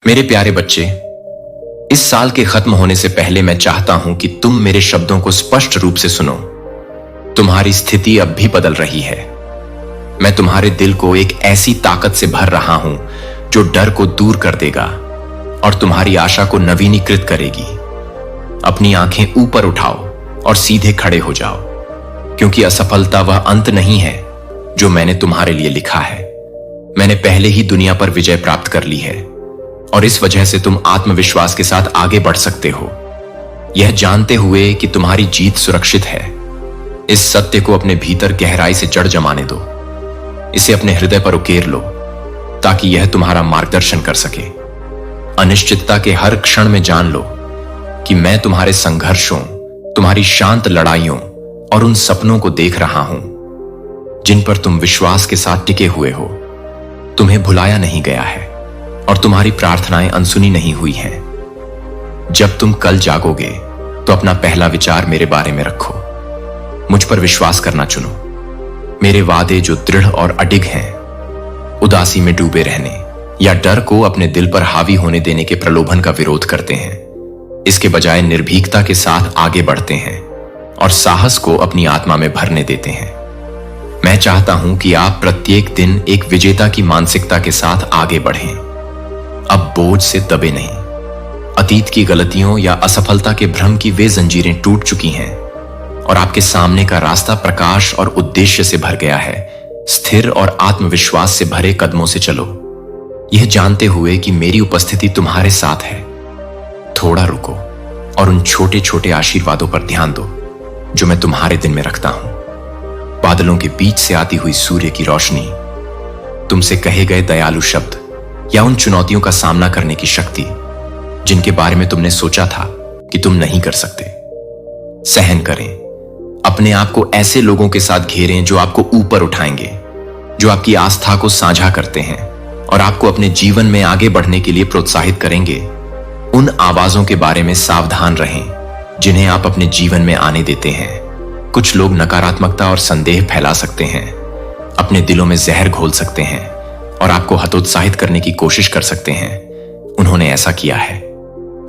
मेरे प्यारे बच्चे, इस साल के खत्म होने से पहले मैं चाहता हूं कि तुम मेरे शब्दों को स्पष्ट रूप से सुनो। तुम्हारी स्थिति अब भी बदल रही है। मैं तुम्हारे दिल को एक ऐसी ताकत से भर रहा हूं जो डर को दूर कर देगा और तुम्हारी आशा को नवीनीकृत करेगी। अपनी आंखें ऊपर उठाओ और सीधे खड़े हो जाओ, क्योंकि असफलता वह अंत नहीं है जो मैंने तुम्हारे लिए लिखा है। मैंने पहले ही दुनिया पर विजय प्राप्त कर ली है और इस वजह से तुम आत्मविश्वास के साथ आगे बढ़ सकते हो, यह जानते हुए कि तुम्हारी जीत सुरक्षित है। इस सत्य को अपने भीतर गहराई से जड़ जमाने दो। इसे अपने हृदय पर उकेर लो ताकि यह तुम्हारा मार्गदर्शन कर सके। अनिश्चितता के हर क्षण में जान लो कि मैं तुम्हारे संघर्षों, तुम्हारी शांत लड़ाइयों और उन सपनों को देख रहा हूं जिन पर तुम विश्वास के साथ टिके हुए हो। तुम्हें भुलाया नहीं गया है और तुम्हारी प्रार्थनाएं अनसुनी नहीं हुई हैं। जब तुम कल जागोगे तो अपना पहला विचार मेरे बारे में रखो। मुझ पर विश्वास करना चुनो। मेरे वादे जो दृढ़ और अडिग हैं, उदासी में डूबे रहने या डर को अपने दिल पर हावी होने देने के प्रलोभन का विरोध करते हैं। इसके बजाय निर्भीकता के साथ आगे बढ़ते हैं और साहस को अपनी आत्मा में भरने देते हैं। मैं चाहता हूं कि आप प्रत्येक दिन एक विजेता की मानसिकता के साथ आगे बढ़ें। अब बोझ से दबे नहीं। अतीत की गलतियों या असफलता के भ्रम की वे जंजीरें टूट चुकी हैं और आपके सामने का रास्ता प्रकाश और उद्देश्य से भर गया है। स्थिर और आत्मविश्वास से भरे कदमों से चलो, यह जानते हुए कि मेरी उपस्थिति तुम्हारे साथ है। थोड़ा रुको और उन छोटे छोटे आशीर्वादों पर ध्यान दो जो मैं तुम्हारे दिन में रखता हूं। बादलों के बीच से आती हुई सूर्य की रोशनी, तुमसे कहे गए दयालु शब्द या उन चुनौतियों का सामना करने की शक्ति जिनके बारे में तुमने सोचा था कि तुम नहीं कर सकते। सहन करें। अपने आप को ऐसे लोगों के साथ घेरें जो आपको ऊपर उठाएंगे, जो आपकी आस्था को साझा करते हैं और आपको अपने जीवन में आगे बढ़ने के लिए प्रोत्साहित करेंगे। उन आवाजों के बारे में सावधान रहें जिन्हें आप अपने जीवन में आने देते हैं। कुछ लोग नकारात्मकता और संदेह फैला सकते हैं, अपने दिलों में जहर घोल सकते हैं और आपको हतोत्साहित करने की कोशिश कर सकते हैं। उन्होंने ऐसा किया है।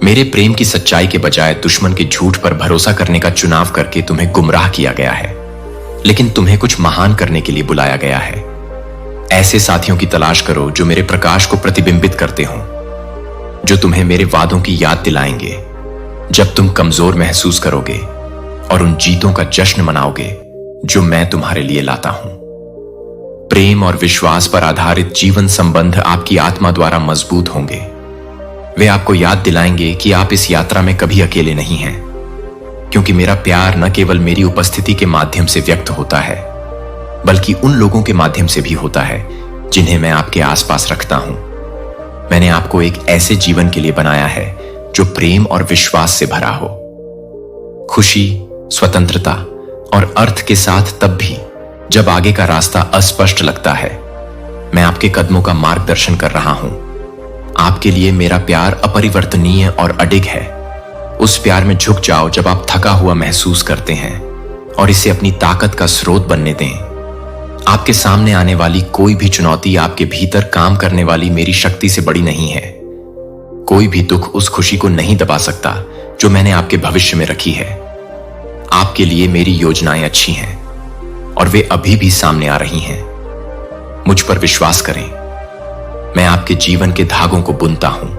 मेरे प्रेम की सच्चाई के बजाय दुश्मन के झूठ पर भरोसा करने का चुनाव करके तुम्हें गुमराह किया गया है, लेकिन तुम्हें कुछ महान करने के लिए बुलाया गया है। ऐसे साथियों की तलाश करो जो मेरे प्रकाश को प्रतिबिंबित करते हों, जो तुम्हें मेरे वादों की याद दिलाएंगे जब तुम कमजोर महसूस करोगे और उन जीतों का जश्न मनाओगे जो मैं तुम्हारे लिए लाता हूं। प्रेम और विश्वास पर आधारित जीवन संबंध आपकी आत्मा द्वारा मजबूत होंगे। वे आपको याद दिलाएंगे कि आप इस यात्रा में कभी अकेले नहीं हैं, क्योंकि मेरा प्यार न केवल मेरी उपस्थिति के माध्यम से व्यक्त होता है, बल्कि उन लोगों के माध्यम से भी होता है जिन्हें मैं आपके आसपास रखता हूं। मैंने आपको एक ऐसे जीवन के लिए बनाया है जो प्रेम और विश्वास से भरा हो, खुशी, स्वतंत्रता और अर्थ के साथ, तब भी जब आगे का रास्ता अस्पष्ट लगता है। मैं आपके कदमों का मार्गदर्शन कर रहा हूं। आपके लिए मेरा प्यार अपरिवर्तनीय और अडिग है। उस प्यार में झुक जाओ जब आप थका हुआ महसूस करते हैं और इसे अपनी ताकत का स्रोत बनने दें। आपके सामने आने वाली कोई भी चुनौती आपके भीतर काम करने वाली मेरी शक्ति से बड़ी नहीं है। कोई भी दुख उस खुशी को नहीं दबा सकता जो मैंने आपके भविष्य में रखी है। आपके लिए मेरी योजनाएं अच्छी हैं और वे अभी भी सामने आ रही हैं। मुझ पर विश्वास करें। मैं आपके जीवन के धागों को बुनता हूं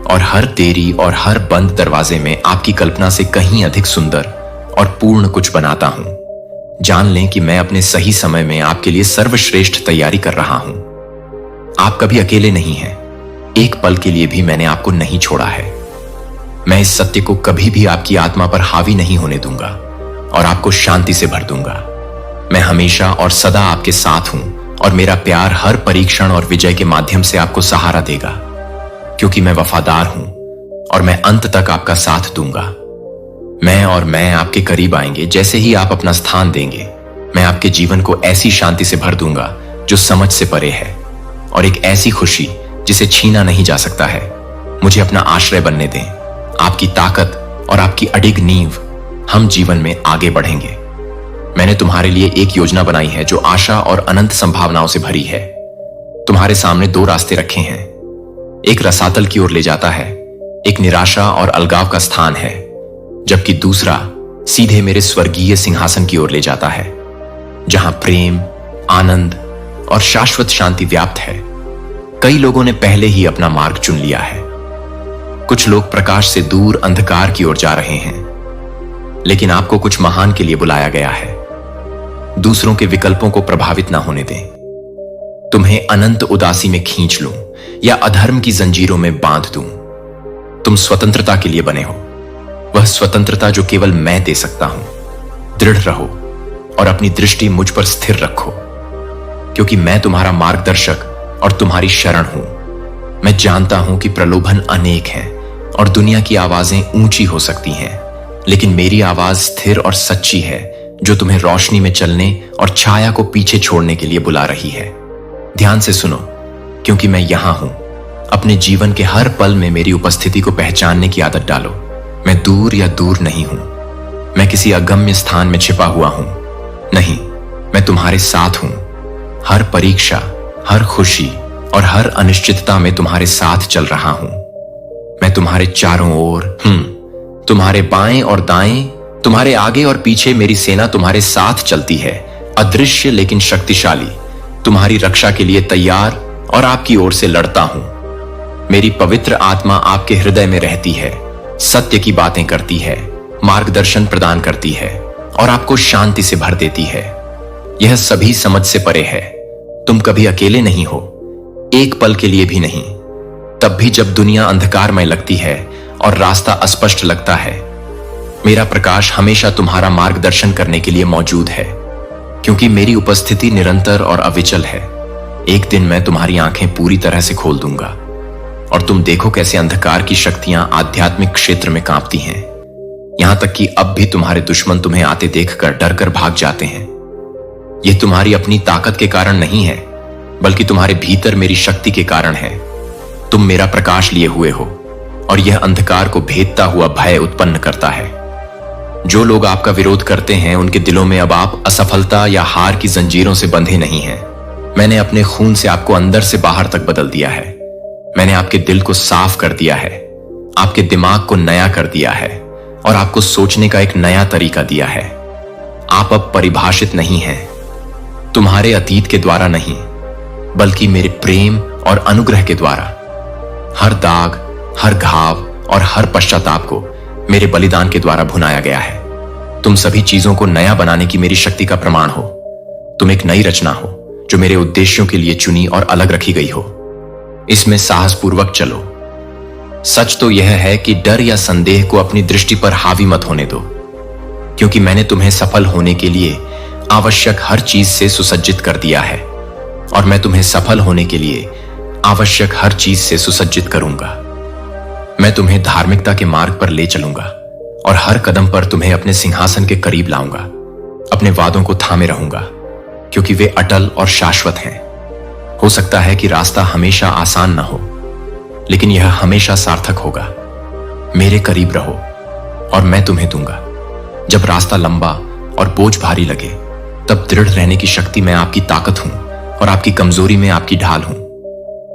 और हर देरी और हर बंद दरवाजे में आपकी कल्पना से कहीं अधिक सुंदर और पूर्ण कुछ बनाता हूं। जान लें कि मैं अपने सही समय में आपके लिए सर्वश्रेष्ठ तैयारी कर रहा हूं। आप कभी अकेले नहीं हैं। एक पल के लिए भी मैंने आपको नहीं छोड़ा है। मैं इस सत्य को कभी भी आपकी आत्मा पर हावी नहीं होने दूंगा और आपको शांति से भर दूंगा। मैं हमेशा और सदा आपके साथ हूं और मेरा प्यार हर परीक्षण और विजय के माध्यम से आपको सहारा देगा, क्योंकि मैं वफादार हूं और मैं अंत तक आपका साथ दूंगा। मैं आपके करीब आएंगे जैसे ही आप अपना स्थान देंगे। मैं आपके जीवन को ऐसी शांति से भर दूंगा जो समझ से परे है, और एक ऐसी खुशी जिसे छीना नहीं जा सकता है। मुझे अपना आश्रय बनने दें। आपकी ताकत और आपकी अडिग नींव, हम जीवन में आगे बढ़ेंगे। मैंने तुम्हारे लिए एक योजना बनाई है जो आशा और अनंत संभावनाओं से भरी है। तुम्हारे सामने दो रास्ते रखे हैं, एक रसातल की ओर ले जाता है, एक निराशा और अलगाव का स्थान है, जबकि दूसरा सीधे मेरे स्वर्गीय सिंहासन की ओर ले जाता है, जहां प्रेम, आनंद और शाश्वत शांति व्याप्त है। कई लोगों ने पहले ही अपना मार्ग चुन लिया है। कुछ लोग प्रकाश से दूर अंधकार की ओर जा रहे हैं, लेकिन आपको कुछ महान के लिए बुलाया गया है। दूसरों के विकल्पों को प्रभावित ना होने दें। तुम्हें अनंत उदासी में खींच लूं या अधर्म की जंजीरों में बांध दूं, तुम स्वतंत्रता के लिए बने हो, वह स्वतंत्रता जो केवल मैं दे सकता हूं। दृढ़ रहो और अपनी दृष्टि मुझ पर स्थिर रखो, क्योंकि मैं तुम्हारा मार्गदर्शक और तुम्हारी शरण हूं। मैं जानता हूं कि प्रलोभन अनेक हैं और दुनिया की आवाजें ऊंची हो सकती हैं, लेकिन मेरी आवाज स्थिर और सच्ची है, जो तुम्हें रोशनी में चलने और छाया को पीछे छोड़ने के लिए बुला रही है। ध्यान से सुनो, क्योंकि मैं यहां हूं। अपने जीवन के हर पल में मेरी उपस्थिति को पहचानने की आदत डालो। मैं दूर या दूर नहीं हूं, मैं किसी अगम्य स्थान में छिपा हुआ हूं। नहीं, मैं तुम्हारे साथ हूं। हर परीक्षा, हर खुशी और हर अनिश्चितता में तुम्हारे साथ चल रहा हूं। मैं तुम्हारे चारों ओर, तुम्हारे बाएं और दाएं, तुम्हारे आगे और पीछे मेरी सेना तुम्हारे साथ चलती है, अदृश्य लेकिन शक्तिशाली, तुम्हारी रक्षा के लिए तैयार और आपकी ओर से लड़ता हूं। मेरी पवित्र आत्मा आपके हृदय में रहती है, सत्य की बातें करती है, मार्गदर्शन प्रदान करती है और आपको शांति से भर देती है। यह सभी समझ से परे है। तुम कभी अकेले नहीं हो, एक पल के लिए भी नहीं। तब भी जब दुनिया अंधकारमय लगती है और रास्ता अस्पष्ट लगता है, मेरा प्रकाश हमेशा तुम्हारा मार्गदर्शन करने के लिए मौजूद है, क्योंकि मेरी उपस्थिति निरंतर और अविचल है। एक दिन मैं तुम्हारी आंखें पूरी तरह से खोल दूंगा और तुम देखो कैसे अंधकार की शक्तियां आध्यात्मिक क्षेत्र में कांपती हैं, यहां तक कि अब भी तुम्हारे दुश्मन तुम्हें आते देखकर डरकर भाग जाते हैं। यह तुम्हारी अपनी ताकत के कारण नहीं है, बल्कि तुम्हारे भीतर मेरी शक्ति के कारण है। तुम मेरा प्रकाश लिए हुए हो और यह अंधकार को भेदता हुआ भय उत्पन्न करता है। जो लोग आपका विरोध करते हैं, उनके दिलों में अब आप असफलता या हार की जंजीरों से बंधे नहीं हैं। मैंने अपने खून से आपको अंदर से बाहर तक बदल दिया है। मैंने आपके दिल को साफ कर दिया है, आपके दिमाग को नया कर दिया है और आपको सोचने का एक नया तरीका दिया है। आप अब परिभाषित नहीं हैं, तुम्हारे अतीत के द्वारा नहीं, बल्कि मेरे प्रेम और अनुग्रह के द्वारा। हर दाग, हर घाव और हर पश्चाताप को मेरे बलिदान के द्वारा भुनाया गया है। तुम सभी चीजों को नया बनाने की मेरी शक्ति का प्रमाण हो। तुम एक नई रचना हो जो मेरे उद्देश्यों के लिए चुनी और अलग रखी गई हो। इसमें साहसपूर्वक चलो। सच तो यह है कि डर या संदेह को अपनी दृष्टि पर हावी मत होने दो, क्योंकि मैंने तुम्हें सफल होने के लिए आवश्यक हर चीज से सुसज्जित कर दिया है और मैं तुम्हें सफल होने के लिए आवश्यक हर चीज से सुसज्जित करूंगा। मैं तुम्हें धार्मिकता के मार्ग पर ले चलूंगा और हर कदम पर तुम्हें अपने सिंहासन के करीब लाऊंगा। अपने वादों को थामे रहूंगा, क्योंकि वे अटल और शाश्वत हैं। हो सकता है कि रास्ता हमेशा आसान न हो, लेकिन यह हमेशा सार्थक होगा। मेरे करीब रहो और मैं तुम्हें दूंगा। जब रास्ता लंबा और बोझ भारी लगे, तब दृढ़ रहने की शक्ति मैं आपकी ताकत हूं और आपकी कमजोरी में आपकी ढाल हूं।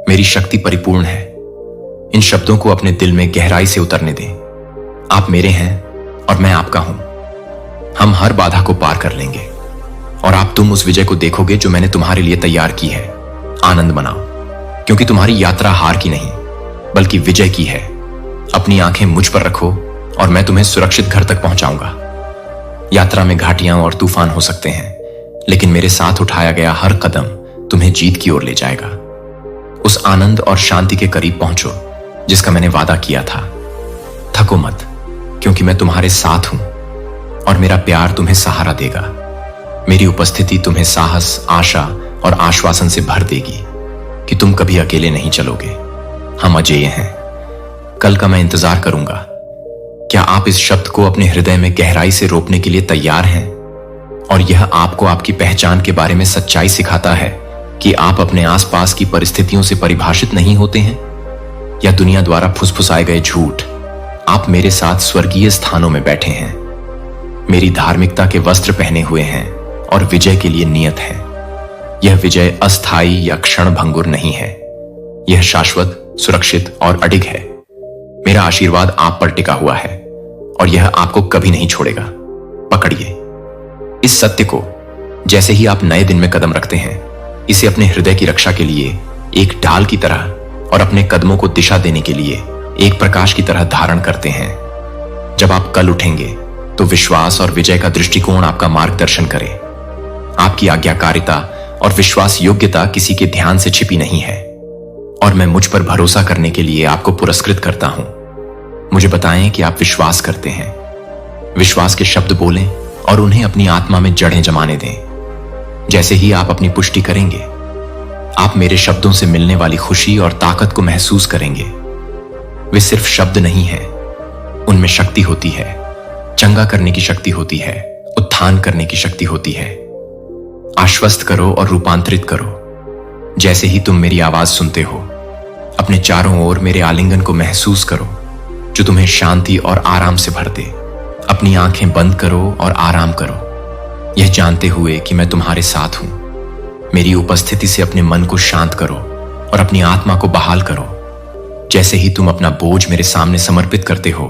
मेरी शक्ति परिपूर्ण है। इन शब्दों को अपने दिल में गहराई से उतरने दें। आप मेरे हैं और मैं आपका हूं। हम हर बाधा को पार कर लेंगे और तुम उस विजय को देखोगे जो मैंने तुम्हारे लिए तैयार की है। आनंद मनाओ, क्योंकि तुम्हारी यात्रा हार की नहीं, बल्कि विजय की है। अपनी आंखें मुझ पर रखो और मैं तुम्हें सुरक्षित घर तक पहुंचाऊंगा। यात्रा में घाटियां और तूफान हो सकते हैं, लेकिन मेरे साथ उठाया गया हर कदम तुम्हें जीत की ओर ले जाएगा। उस आनंद और शांति के करीब पहुंचो जिसका मैंने वादा किया था। थको मत, क्योंकि मैं तुम्हारे साथ हूं और मेरा प्यार तुम्हें सहारा देगा। मेरी उपस्थिति तुम्हें साहस, आशा और आश्वासन से भर देगी कि तुम कभी अकेले नहीं चलोगे। हम अजेय हैं। कल का मैं इंतजार करूंगा। क्या आप इस शब्द को अपने हृदय में गहराई से रोपने के लिए तैयार हैं? और यह आपको आपकी पहचान के बारे में सच्चाई सिखाता है कि आप अपने आसपास की परिस्थितियों से परिभाषित नहीं होते हैं या दुनिया द्वारा फुसफुसाए गए झूठ। आप मेरे साथ स्वर्गीय स्थानों में बैठे हैं, मेरी धार्मिकता के वस्त्र पहने हुए हैं और विजय के लिए नियत है। यह विजय अस्थायी या क्षण भंगुर नहीं है, यह शाश्वत, सुरक्षित और अडिग है। मेरा आशीर्वाद आप पर टिका हुआ है और यह आपको कभी नहीं छोड़ेगा। पकड़िए इस सत्य को। जैसे ही आप नए दिन में कदम रखते हैं, इसे अपने हृदय की रक्षा के लिए एक ढाल की तरह और अपने कदमों को दिशा देने के लिए एक प्रकाश की तरह धारण करते हैं। जब आप कल उठेंगे तो विश्वास और विजय का दृष्टिकोण आपका मार्गदर्शन करे। आपकी आज्ञाकारिता और विश्वास योग्यता किसी के ध्यान से छिपी नहीं है और मैं मुझ पर भरोसा करने के लिए आपको पुरस्कृत करता हूं। मुझे बताएं कि आप विश्वास करते हैं। विश्वास के शब्द बोलें और उन्हें अपनी आत्मा में जड़ें जमाने दें। जैसे ही आप अपनी पुष्टि करेंगे, आप मेरे शब्दों से मिलने वाली खुशी और ताकत को महसूस करेंगे। वे सिर्फ शब्द नहीं हैं, उनमें शक्ति होती है। चंगा करने की शक्ति होती है, उत्थान करने की शक्ति होती है। आश्वस्त करो और रूपांतरित करो। जैसे ही तुम मेरी आवाज सुनते हो, अपने चारों ओर मेरे आलिंगन को महसूस करो जो तुम्हें शांति और आराम से भर दे। अपनी आंखें बंद करो और आराम करो, यह जानते हुए कि मैं तुम्हारे साथ हूं। मेरी उपस्थिति से अपने मन को शांत करो और अपनी आत्मा को बहाल करो। जैसे ही तुम अपना बोझ मेरे सामने समर्पित करते हो,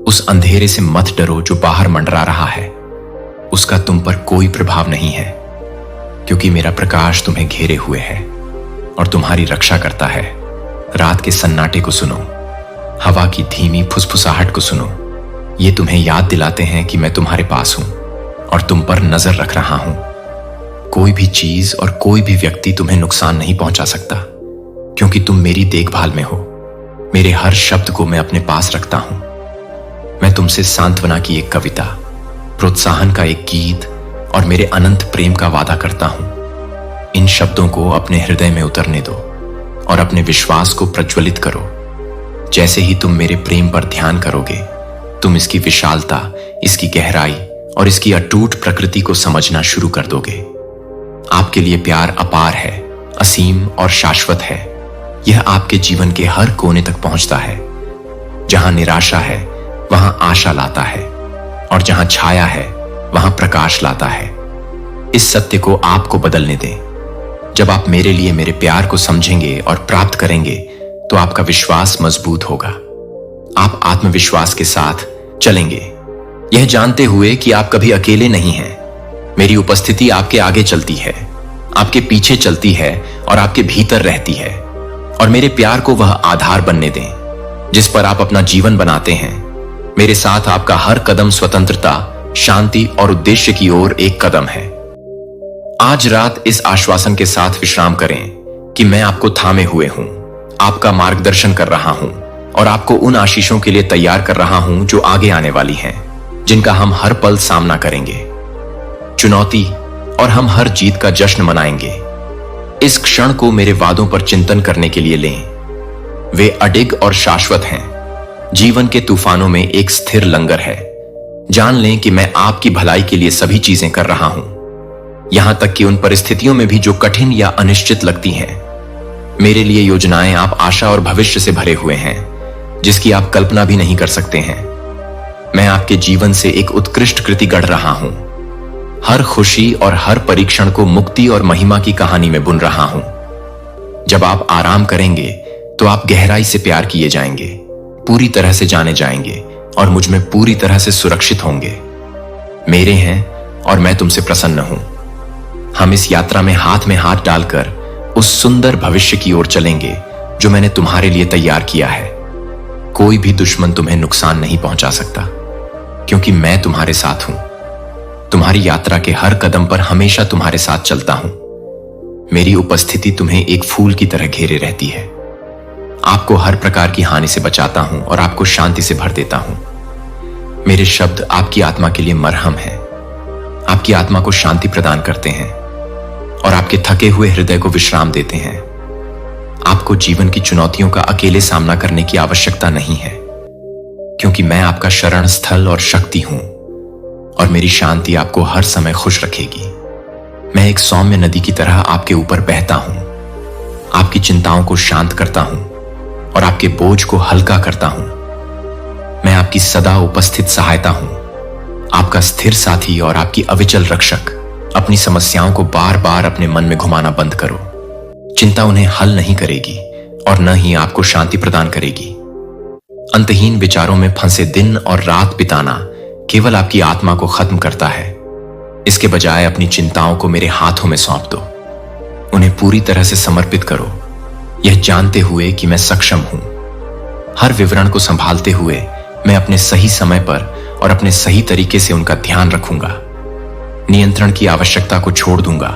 उस अंधेरे से मत डरो जो बाहर मंडरा रहा है। उसका तुम पर कोई प्रभाव नहीं है, क्योंकि मेरा प्रकाश तुम्हें घेरे हुए है और तुम्हारी रक्षा करता है। रात के सन्नाटे को सुनो, हवा की धीमी फुसफुसाहट को सुनो। ये तुम्हें याद दिलाते हैं कि मैं तुम्हारे पास हूं और तुम पर नजर रख रहा हूं। कोई भी चीज और कोई भी व्यक्ति तुम्हें नुकसान नहीं पहुंचा सकता, क्योंकि तुम मेरी देखभाल में हो। मेरे हर शब्द को मैं अपने पास रखता हूं। मैं तुमसे सांत्वना की एक कविता, प्रोत्साहन का एक गीत और मेरे अनंत प्रेम का वादा करता हूं। इन शब्दों को अपने हृदय में उतरने दो और अपने विश्वास को प्रज्वलित करो। जैसे ही तुम मेरे प्रेम पर ध्यान करोगे, तुम इसकी विशालता, इसकी गहराई और इसकी अटूट प्रकृति को समझना शुरू कर दोगे। आपके लिए प्यार अपार है, असीम और शाश्वत है। यह आपके जीवन के हर कोने तक पहुंचता है। जहां निराशा है, वहां आशा लाता है और जहां छाया है, वहां प्रकाश लाता है। इस सत्य को आपको बदलने दें। जब आप मेरे लिए मेरे प्यार को समझेंगे और प्राप्त करेंगे, तो आपका विश्वास मजबूत होगा। आप आत्मविश्वास के साथ चलेंगे, यह जानते हुए कि आप कभी अकेले नहीं हैं। मेरी उपस्थिति आपके आगे चलती है, आपके पीछे चलती है और आपके भीतर रहती है। और मेरे प्यार को वह आधार बनने दें जिस पर आप अपना जीवन बनाते हैं। मेरे साथ आपका हर कदम स्वतंत्रता, शांति और उद्देश्य की ओर एक कदम है। आज रात इस आश्वासन के साथ विश्राम करें कि मैं आपको थामे हुए हूं, आपका मार्गदर्शन कर रहा हूं और आपको उन आशीषों के लिए तैयार कर रहा हूं जो आगे आने वाली हैं, जिनका हम हर पल सामना करेंगे। चुनौती और हम हर जीत का जश्न मनाएंगे। इस क्षण को मेरे वादों पर चिंतन करने के लिए लें। वे अडिग और शाश्वत हैं। जीवन के तूफानों में एक स्थिर लंगर है। जान लें कि मैं आपकी भलाई के लिए सभी चीजें कर रहा हूं, यहां तक कि उन परिस्थितियों में भी जो कठिन या अनिश्चित लगती हैं। मेरे लिए योजनाएं आप आशा और भविष्य से भरे हुए हैं, जिसकी आप कल्पना भी नहीं कर सकते हैं। मैं आपके जीवन से एक उत्कृष्ट कृति गढ़ रहा हूं। हर खुशी और हर परीक्षण को मुक्ति और महिमा की कहानी में बुन रहा हूं। जब आप आराम करेंगे, तो आप गहराई से प्यार किए जाएंगे, पूरी तरह से जाने जाएंगे और मुझ में पूरी तरह से सुरक्षित होंगे। मेरे हैं और मैं तुमसे प्रसन्न हूं। हम इस यात्रा में हाथ डालकर उस सुंदर भविष्य की ओर चलेंगे जो मैंने तुम्हारे लिए तैयार किया है। कोई भी दुश्मन तुम्हें नुकसान नहीं पहुंचा सकता, क्योंकि मैं तुम्हारे साथ हूं। तुम्हारी यात्रा के हर कदम पर हमेशा तुम्हारे साथ चलता हूं। मेरी उपस्थिति तुम्हें एक फूल की तरह घेरे रहती है। आपको हर प्रकार की हानि से बचाता हूं और आपको शांति से भर देता हूं। मेरे शब्द आपकी आत्मा के लिए मरहम हैं, आपकी आत्मा को शांति प्रदान करते हैं और आपके थके हुए हृदय को विश्राम देते हैं। आपको जीवन की चुनौतियों का अकेले सामना करने की आवश्यकता नहीं है, क्योंकि मैं आपका शरण स्थल और शक्ति हूं और मेरी शांति आपको हर समय खुश रखेगी। मैं एक सौम्य नदी की तरह आपके ऊपर बहता हूं, आपकी चिंताओं को शांत करता हूं और आपके बोझ को हल्का करता हूं। मैं आपकी सदा उपस्थित सहायता हूं, आपका स्थिर साथी और आपकी अविचल रक्षक। अपनी समस्याओं को बार बार अपने मन में घुमाना बंद करो। चिंता उन्हें हल नहीं करेगी और न ही आपको शांति प्रदान करेगी। अंतहीन विचारों में फंसे दिन और रात बिताना केवल आपकी आत्मा को खत्म करता है। इसके बजाय अपनी चिंताओं को मेरे हाथों में सौंप दो, उन्हें पूरी तरह से समर्पित करो, यह जानते हुए कि मैं सक्षम हूं। हर विवरण को संभालते हुए मैं अपने सही समय पर और अपने सही तरीके से उनका ध्यान रखूंगा। नियंत्रण की आवश्यकता को छोड़ दूंगा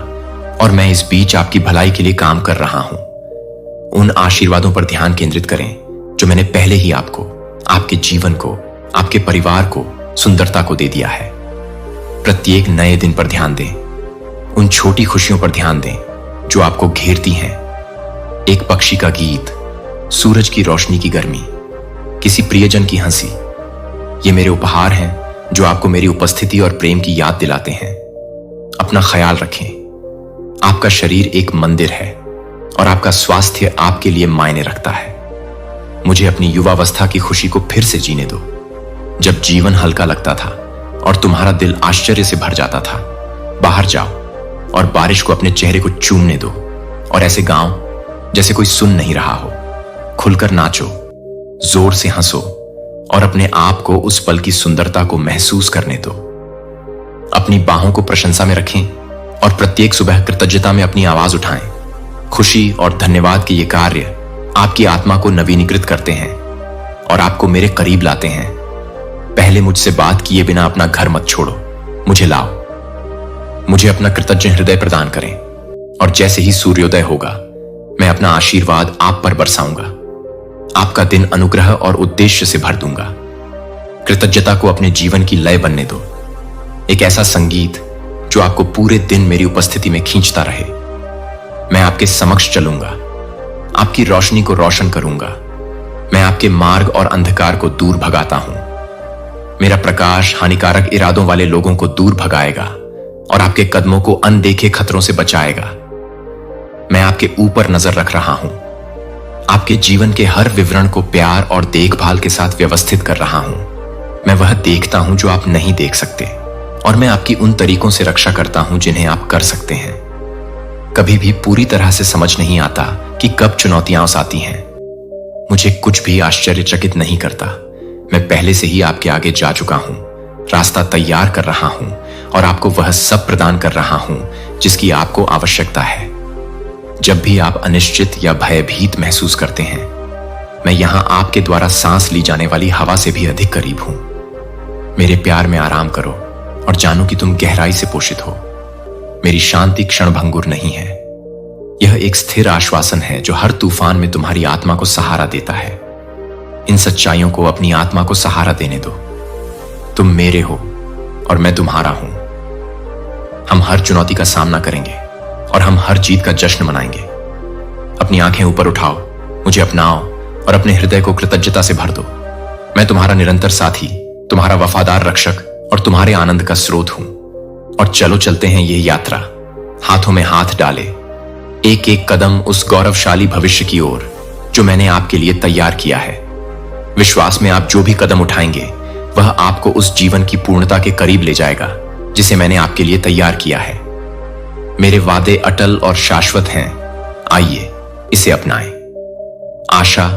और मैं इस बीच आपकी भलाई के लिए काम कर रहा हूं। उन आशीर्वादों पर ध्यान केंद्रित करें जो मैंने पहले ही आपको, आपके जीवन को, आपके परिवार को, सुंदरता को दे दिया है। प्रत्येक नए दिन पर ध्यान दें, उन छोटी खुशियों पर ध्यान दें जो आपको घेरती हैं। एक पक्षी का गीत, सूरज की रोशनी की गर्मी, किसी प्रियजन की हंसी, ये मेरे उपहार हैं जो आपको मेरी उपस्थिति और प्रेम की याद दिलाते हैं। अपना ख्याल रखें। आपका शरीर एक मंदिर है और आपका स्वास्थ्य आपके लिए मायने रखता है। मुझे अपनी युवावस्था की खुशी को फिर से जीने दो, जब जीवन हल्का लगता था और तुम्हारा दिल आश्चर्य से भर जाता था। बाहर जाओ और बारिश को अपने चेहरे को चूमने दो और ऐसे गाओ जैसे कोई सुन नहीं रहा हो। खुलकर नाचो, जोर से हंसो और अपने आप को उस पल की सुंदरता को महसूस करने दो। अपनी बाहों को प्रशंसा में रखें और प्रत्येक सुबह कृतज्ञता में अपनी आवाज उठाएं। खुशी और धन्यवाद के ये कार्य आपकी आत्मा को नवीनीकृत करते हैं और आपको मेरे करीब लाते हैं। पहले मुझसे बात किए बिना अपना घर मत छोड़ो, मुझे लाओ। मुझे अपना कृतज्ञ हृदय प्रदान करें और जैसे ही सूर्योदय होगा मैं अपना आशीर्वाद आप पर बरसाऊंगा। आपका दिन अनुग्रह और उद्देश्य से भर दूंगा। कृतज्ञता को अपने जीवन की लय बनने दो, एक ऐसा संगीत जो आपको पूरे दिन मेरी उपस्थिति में खींचता रहे। मैं आपके समक्ष चलूंगा, आपकी रोशनी को रोशन करूंगा। मैं आपके मार्ग और अंधकार को दूर भगाता हूं। मेरा प्रकाश हानिकारक इरादों वाले लोगों को दूर भगाएगा और आपके कदमों को अनदेखे खतरों से बचाएगा। मैं आपके ऊपर नजर रख रहा हूं, आपके जीवन के हर विवरण को प्यार और देखभाल के साथ व्यवस्थित कर रहा हूं। मैं वह देखता हूं जो आप नहीं देख सकते और मैं आपकी उन तरीकों से रक्षा करता हूं जिन्हें आप कर सकते हैं। कभी भी पूरी तरह से समझ नहीं आता कि कब चुनौतियां आती हैं। मुझे कुछ भी आश्चर्यचकित नहीं करता। मैं पहले से ही आपके आगे जा चुका हूं, रास्ता तैयार कर रहा हूं और आपको वह सब प्रदान कर रहा हूं जिसकी आपको आवश्यकता है। जब भी आप अनिश्चित या भयभीत महसूस करते हैं, मैं यहां आपके द्वारा सांस ली जाने वाली हवा से भी अधिक करीब हूं। मेरे प्यार में आराम करो और जानो कि तुम गहराई से पोषित हो। मेरी शांति क्षणभंगुर नहीं है। यह एक स्थिर आश्वासन है जो हर तूफान में तुम्हारी आत्मा को सहारा देता है। इन सच्चाइयों को अपनी आत्मा को सहारा देने दो। तुम मेरे हो और मैं तुम्हारा हूं। हम हर चुनौती का सामना करेंगे और हम हर जीत का जश्न मनाएंगे। अपनी आंखें ऊपर उठाओ, मुझे अपनाओ और अपने हृदय को कृतज्ञता से भर दो। मैं तुम्हारा निरंतर साथी, तुम्हारा वफादार रक्षक और तुम्हारे आनंद का स्रोत हूं। और चलो चलते हैं ये यात्रा, हाथों में हाथ डाले, एक एक कदम उस गौरवशाली भविष्य की ओर जो मैंने आपके लिए तैयार किया है। विश्वास में आप जो भी कदम उठाएंगे वह आपको उस जीवन की पूर्णता के करीब ले जाएगा जिसे मैंने आपके लिए तैयार किया है। मेरे वादे अटल और शाश्वत हैं। आइए इसे अपनाएं। आशा,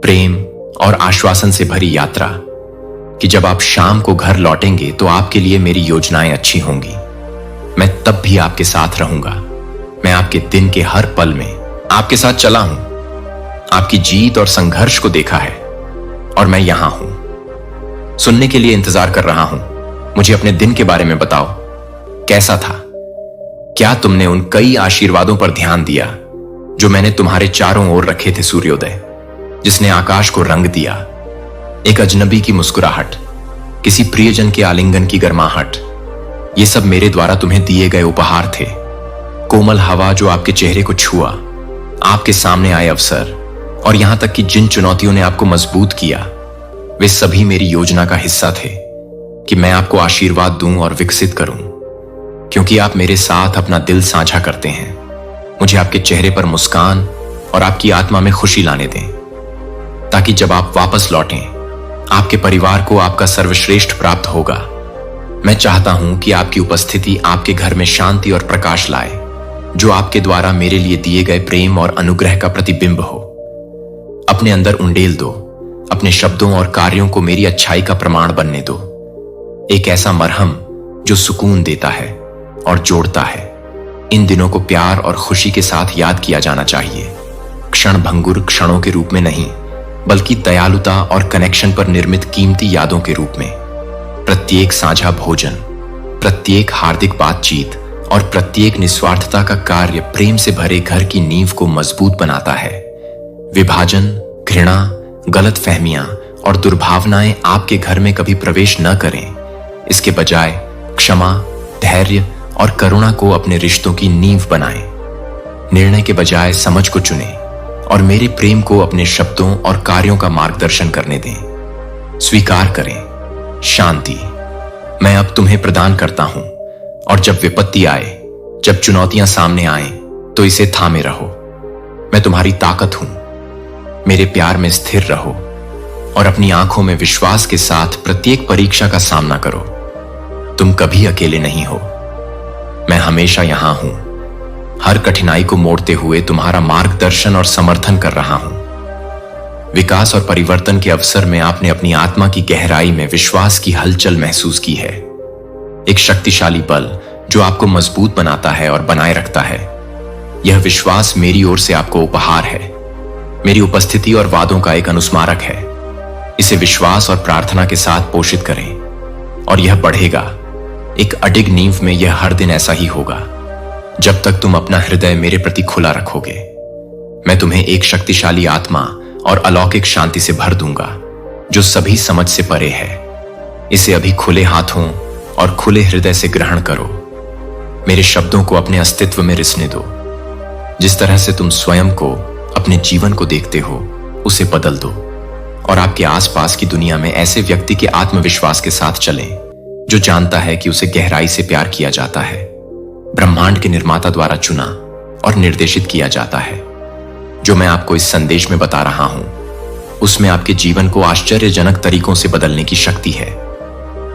प्रेम और आश्वासन से भरी यात्रा कि जब आप शाम को घर लौटेंगे तो आपके लिए मेरी योजनाएं अच्छी होंगी। मैं तब भी आपके साथ रहूंगा। मैं आपके दिन के हर पल में आपके साथ चला हूं, आपकी जीत और संघर्ष को देखा है और मैं यहां हूं। सुनने के लिए इंतजार कर रहा हूं। मुझे अपने दिन के बारे में बताओ, कैसा था? क्या तुमने उन कई आशीर्वादों पर ध्यान दिया जो मैंने तुम्हारे चारों ओर रखे थे? सूर्योदय जिसने आकाश को रंग दिया, एक अजनबी की मुस्कुराहट, किसी प्रियजन के आलिंगन की गर्माहट, ये सब मेरे द्वारा तुम्हें दिए गए उपहार थे। कोमल हवा जो आपके चेहरे को छुआ, आपके सामने आए अवसर और यहां तक कि जिन चुनौतियों ने आपको मजबूत किया, वे सभी मेरी योजना का हिस्सा थे कि मैं आपको आशीर्वाद दूं और विकसित करूं। क्योंकि आप मेरे साथ अपना दिल साझा करते हैं, मुझे आपके चेहरे पर मुस्कान और आपकी आत्मा में खुशी लाने दें, ताकि जब आप वापस लौटें आपके परिवार को आपका सर्वश्रेष्ठ प्राप्त होगा। मैं चाहता हूं कि आपकी उपस्थिति आपके घर में शांति और प्रकाश लाए, जो आपके द्वारा मेरे लिए दिए गए प्रेम और अनुग्रह का प्रतिबिंब हो। अपने अंदर उंडेल दो, अपने शब्दों और कार्यों को मेरी अच्छाई का प्रमाण बनने दो। एक ऐसा मरहम जो सुकून देता है और जोड़ता है। इन दिनों को प्यार और खुशी के साथ याद किया जाना चाहिए, क्षण भंगुर क्षणों के रूप में नहीं, बल्कि दयालुता और कनेक्शन पर निर्मित कीमती यादों के रूप में। प्रत्येक साझा भोजन, प्रत्येक हार्दिक बातचीत और प्रत्येक निस्वार्थता का कार्य प्रेम से भरे घर की नींव को मजबूत बनाता है। विभाजन, घृणा, गलत फहमियां और दुर्भावनाएं आपके घर में कभी प्रवेश न करें। इसके बजाय क्षमा, धैर्य और करुणा को अपने रिश्तों की नींव बनाएं। निर्णय के बजाय समझ को चुनें और मेरे प्रेम को अपने शब्दों और कार्यों का मार्गदर्शन करने दें। स्वीकार करें शांति मैं अब तुम्हें प्रदान करता हूं, और जब विपत्ति आए, जब चुनौतियां सामने आए, तो इसे थामे रहो। मैं तुम्हारी ताकत हूं। मेरे प्यार में स्थिर रहो और अपनी आंखों में विश्वास के साथ प्रत्येक परीक्षा का सामना करो। तुम कभी अकेले नहीं हो। मैं हमेशा यहां हूं, हर कठिनाई को मोड़ते हुए तुम्हारा मार्गदर्शन और समर्थन कर रहा हूं। विकास और परिवर्तन के अवसर में आपने अपनी आत्मा की गहराई में विश्वास की हलचल महसूस की है। एक शक्तिशाली बल जो आपको मजबूत बनाता है और बनाए रखता है। यह विश्वास मेरी ओर से आपको उपहार है, मेरी उपस्थिति और वादों का एक अनुस्मारक है। इसे विश्वास और प्रार्थना के साथ पोषित करें और यह बढ़ेगा। एक अडिग नींव में यह हर दिन ऐसा ही होगा, जब तक तुम अपना हृदय मेरे प्रति खुला रखोगे। मैं तुम्हें एक शक्तिशाली आत्मा और अलौकिक शांति से भर दूंगा, जो सभी समझ से परे है। इसे अभी खुले हाथों और खुले हृदय से ग्रहण करो। मेरे शब्दों को अपने अस्तित्व में रिसने दो। जिस तरह से तुम स्वयं को, अपने जीवन को देखते हो, उसे बदल दो और आपके आसपास की दुनिया में ऐसे व्यक्ति के आत्मविश्वास के साथ चलें जो जानता है कि उसे गहराई से प्यार किया जाता है, ब्रह्मांड के निर्माता द्वारा चुना और निर्देशित किया जाता है। जो मैं आपको इस संदेश में बता रहा हूं, उसमें आपके जीवन को आश्चर्यजनक तरीकों से बदलने की शक्ति है।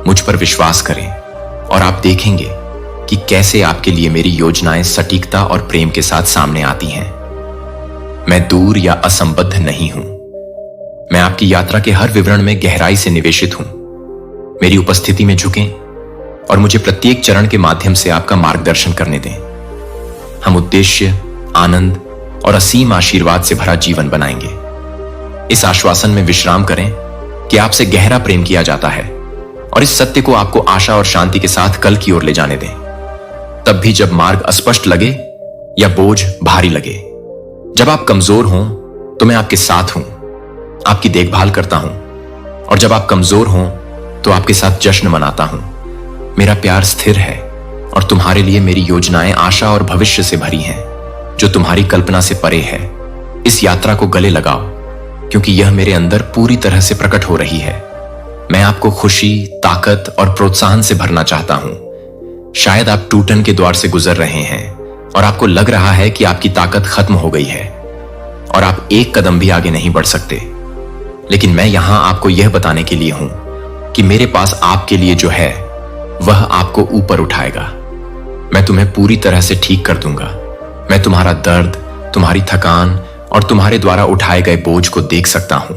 मुझ पर विश्वास करें और आप देखेंगे कि कैसे आपके लिए मेरी योजनाएं सटीकता और प्रेम के साथ सामने आती हैं। मैं दूर या असंबद्ध नहीं हूं। मैं आपकी यात्रा के हर विवरण में गहराई से निवेशित हूं। मेरी उपस्थिति में झुकें और मुझे प्रत्येक चरण के माध्यम से आपका मार्गदर्शन करने दें। हम उद्देश्य, आनंद और असीम आशीर्वाद से भरा जीवन बनाएंगे। इस आश्वासन में विश्राम करें कि आपसे गहरा प्रेम किया जाता है और इस सत्य को आपको आशा और शांति के साथ कल की ओर ले जाने दें। तब भी जब मार्ग अस्पष्ट लगे या बोझ भारी लगे, जब आप कमजोर हों, तो मैं आपके साथ हूं, आपकी देखभाल करता हूं, और जब आप कमजोर हों तो आपके साथ जश्न मनाता हूं। मेरा प्यार स्थिर है और तुम्हारे लिए मेरी योजनाएं आशा और भविष्य से भरी हैं, जो तुम्हारी कल्पना से परे है। इस यात्रा को गले लगाओ, क्योंकि यह मेरे अंदर पूरी तरह से प्रकट हो रही है। मैं आपको खुशी, ताकत और प्रोत्साहन से भरना चाहता हूं। शायद आप टूटन के द्वार से गुजर रहे हैं और आपको लग रहा है कि आपकी ताकत खत्म हो गई है और आप एक कदम भी आगे नहीं बढ़ सकते। लेकिन मैं यहां आपको यह बताने के लिए हूं कि मेरे पास आपके लिए जो है, वह आपको ऊपर उठाएगा। मैं तुम्हें पूरी तरह से ठीक कर दूंगा। मैं तुम्हारा दर्द, तुम्हारी थकान और तुम्हारे द्वारा उठाए गए बोझ को देख सकता हूं।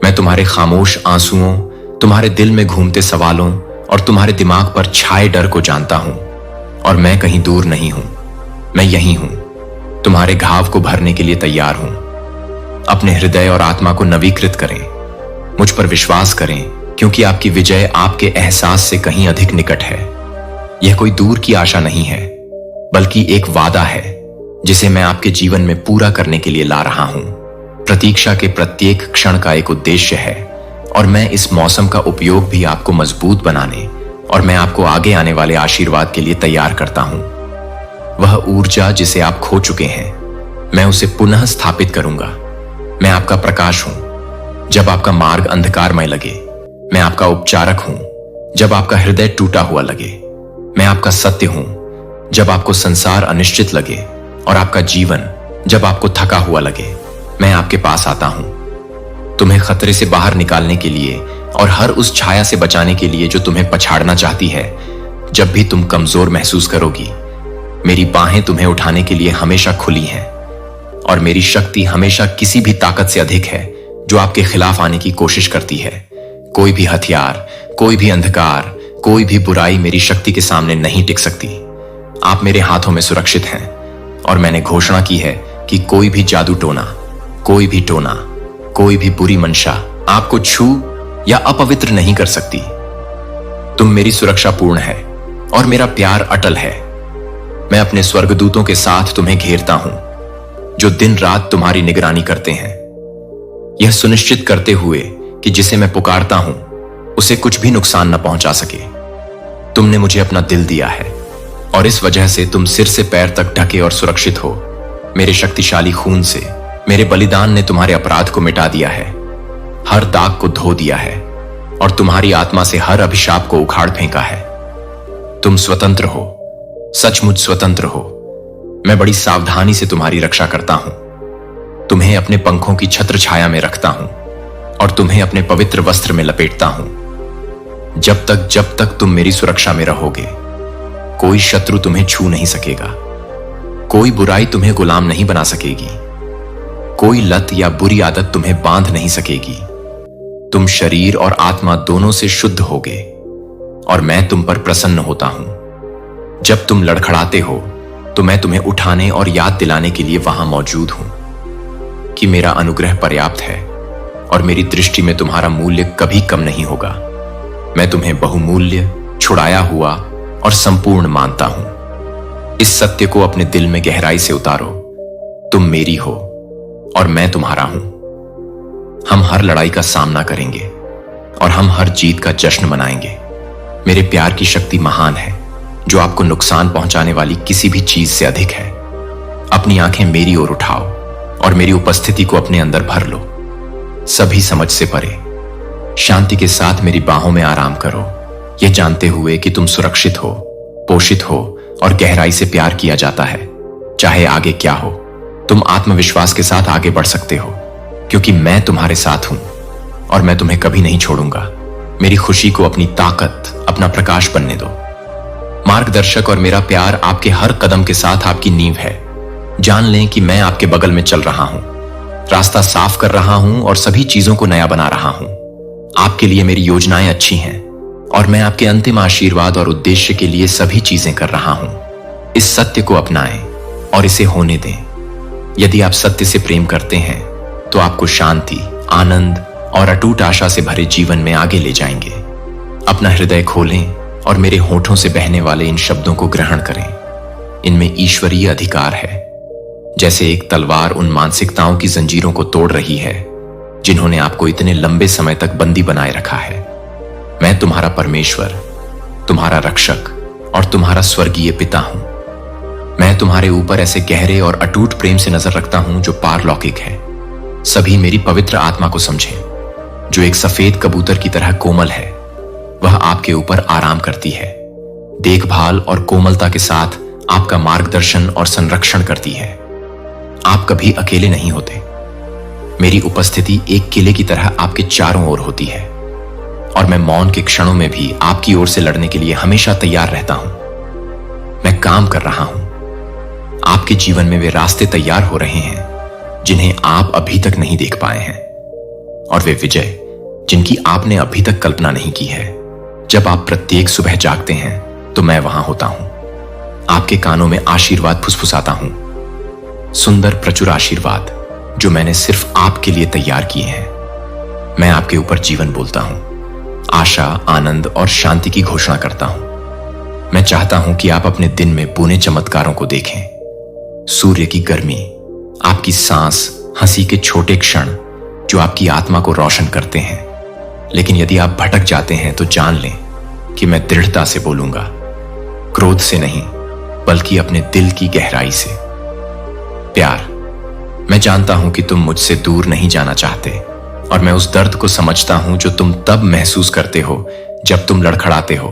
मैं तुम्हारे खामोश आंसुओं, तुम्हारे दिल में घूमते सवालों और तुम्हारे दिमाग पर छाए डर को जानता हूं। और मैं कहीं दूर नहीं हूं, मैं यहीं हूं, तुम्हारे घाव को भरने के लिए तैयार हूं। अपने हृदय और आत्मा को नवीकृत करें। मुझ पर विश्वास करें, क्योंकि आपकी विजय आपके एहसास से कहीं अधिक निकट है। यह कोई दूर की आशा नहीं है, बल्कि एक वादा है जिसे मैं आपके जीवन में पूरा करने के लिए ला रहा हूं। प्रतीक्षा के प्रत्येक क्षण का एक उद्देश्य है और मैं इस मौसम का उपयोग भी आपको मजबूत बनाने और मैं आपको आगे आने वाले आशीर्वाद के लिए तैयार करता हूं। वह ऊर्जा जिसे आप खो चुके हैं, मैं उसे पुनः स्थापित करूंगा। मैं आपका प्रकाश हूं जब आपका मार्ग अंधकारमय लगे। मैं आपका उपचारक हूं जब आपका हृदय टूटा हुआ लगे। मैं आपका सत्य हूं जब आपको संसार अनिश्चित लगे और आपका जीवन जब आपको थका हुआ लगे। मैं आपके पास आता हूं तुम्हें खतरे से बाहर निकालने के लिए और हर उस छाया से बचाने के लिए जो तुम्हें पछाड़ना चाहती है। जब भी तुम कमजोर महसूस करोगी, मेरी बाहें तुम्हें उठाने के लिए हमेशा खुली हैं और मेरी शक्ति हमेशा किसी भी ताकत से अधिक है जो आपके खिलाफ आने की कोशिश करती है। कोई भी हथियार, कोई भी अंधकार, कोई भी बुराई मेरी शक्ति के सामने नहीं टिक सकती। आप मेरे हाथों में सुरक्षित हैं और मैंने घोषणा की है कि कोई भी जादू टोना, कोई भी टोना, कोई भी बुरी मंशा आपको छू या अपवित्र नहीं कर सकती। तुम मेरी सुरक्षा पूर्ण है और मेरा प्यार अटल है। मैं अपने स्वर्गदूतों के साथ तुम्हें घेरता हूं, जो दिन रात तुम्हारी निगरानी करते हैं, यह सुनिश्चित करते हुए कि जिसे मैं पुकारता हूं उसे कुछ भी नुकसान न पहुंचा सके। तुमने मुझे अपना दिल दिया है और इस वजह से तुम सिर से पैर तक ढके और सुरक्षित हो। मेरे शक्तिशाली खून से, मेरे बलिदान ने तुम्हारे अपराध को मिटा दिया है, हर दाग को धो दिया है और तुम्हारी आत्मा से हर अभिशाप को उखाड़ फेंका है। तुम स्वतंत्र हो, सचमुच स्वतंत्र हो। मैं बड़ी सावधानी से तुम्हारी रक्षा करता हूं, तुम्हें अपने पंखों की छत्र छाया में रखता हूं और तुम्हें अपने पवित्र वस्त्र में लपेटता हूं। जब तक तुम मेरी सुरक्षा में रहोगे, कोई शत्रु तुम्हें छू नहीं सकेगा, कोई बुराई तुम्हें गुलाम नहीं बना सकेगी, कोई लत या बुरी आदत तुम्हें बांध नहीं सकेगी। तुम शरीर और आत्मा दोनों से शुद्ध होगे और मैं तुम पर प्रसन्न होता हूं। जब तुम लड़खड़ाते हो तो मैं तुम्हें उठाने और याद दिलाने के लिए वहां मौजूद हूं कि मेरा अनुग्रह पर्याप्त है और मेरी दृष्टि में तुम्हारा मूल्य कभी कम नहीं होगा। मैं तुम्हें बहुमूल्य, छुड़ाया हुआ और संपूर्ण मानता हूं। इस सत्य को अपने दिल में गहराई से उतारो। तुम मेरी हो और मैं तुम्हारा हूं। हम हर लड़ाई का सामना करेंगे और हम हर जीत का जश्न मनाएंगे। मेरे प्यार की शक्ति महान है, जो आपको नुकसान पहुंचाने वाली किसी भी चीज से अधिक है। अपनी आंखें मेरी ओर उठाओ और मेरी उपस्थिति को अपने अंदर भर लो। सभी समझ से परे शांति के साथ मेरी बाहों में आराम करो, यह जानते हुए कि तुम सुरक्षित हो, पोषित हो और गहराई से प्यार किया जाता है। चाहे आगे क्या हो, तुम आत्मविश्वास के साथ आगे बढ़ सकते हो, क्योंकि मैं तुम्हारे साथ हूं और मैं तुम्हें कभी नहीं छोड़ूंगा। मेरी खुशी को अपनी ताकत, अपना प्रकाश बनने दो। मार्गदर्शक और मेरा प्यार आपके हर कदम के साथ आपकी नींव है। जान लें कि मैं आपके बगल में चल रहा हूं, रास्ता साफ कर रहा हूं और सभी चीजों को नया बना रहा हूं। आपके लिए मेरी योजनाएं अच्छी हैं और मैं आपके अंतिम आशीर्वाद और उद्देश्य के लिए सभी चीजें कर रहा हूं। इस सत्य को अपनाएं और इसे होने दें। यदि आप सत्य से प्रेम करते हैं तो आपको शांति, आनंद और अटूट आशा से भरे जीवन में आगे ले जाएंगे। अपना हृदय खोलें और मेरे होठों से बहने वाले इन शब्दों को ग्रहण करें। इनमें ईश्वरीय अधिकार है, जैसे एक तलवार उन मानसिकताओं की जंजीरों को तोड़ रही है जिन्होंने आपको इतने लंबे समय तक बंदी बनाए रखा है। मैं तुम्हारा परमेश्वर, तुम्हारा रक्षक और तुम्हारा स्वर्गीय पिता हूं। मैं तुम्हारे ऊपर ऐसे गहरे और अटूट प्रेम से नजर रखता हूं जो पारलौकिक है। सभी मेरी पवित्र आत्मा को समझें, जो एक सफेद कबूतर की तरह कोमल है। वह आपके ऊपर आराम करती है, देखभाल और कोमलता के साथ आपका मार्गदर्शन और संरक्षण करती है। आप कभी अकेले नहीं होते। मेरी उपस्थिति एक किले की तरह आपके चारों ओर होती है और मैं मौन के क्षणों में भी आपकी ओर से लड़ने के लिए हमेशा तैयार रहता हूं। मैं काम कर रहा हूं। आपके जीवन में वे रास्ते तैयार हो रहे हैं जिन्हें आप अभी तक नहीं देख पाए हैं, और वे विजय जिनकी आपने अभी तक कल्पना नहीं की है। जब आप प्रत्येक सुबह जागते हैं तो मैं वहां होता हूं। आपके कानों में आशीर्वाद फुसफुसाता हूं, सुंदर प्रचुर आशीर्वाद जो मैंने सिर्फ आपके लिए तैयार किए हैं। मैं आपके ऊपर जीवन बोलता हूं, आशा, आनंद और शांति की घोषणा करता हूं। मैं चाहता हूं कि आप अपने दिन में पुणे चमत्कारों को देखें। सूर्य की गर्मी, आपकी सांस, हंसी के छोटे क्षण जो आपकी आत्मा को रोशन करते हैं। लेकिन यदि आप भटक जाते हैं तो जान लें कि मैं दृढ़ता से बोलूंगा, क्रोध से नहीं बल्कि अपने दिल की गहराई से। प्यार, मैं जानता हूं कि तुम मुझसे दूर नहीं जाना चाहते और मैं उस दर्द को समझता हूं जो तुम तब महसूस करते हो जब तुम लड़खड़ाते हो।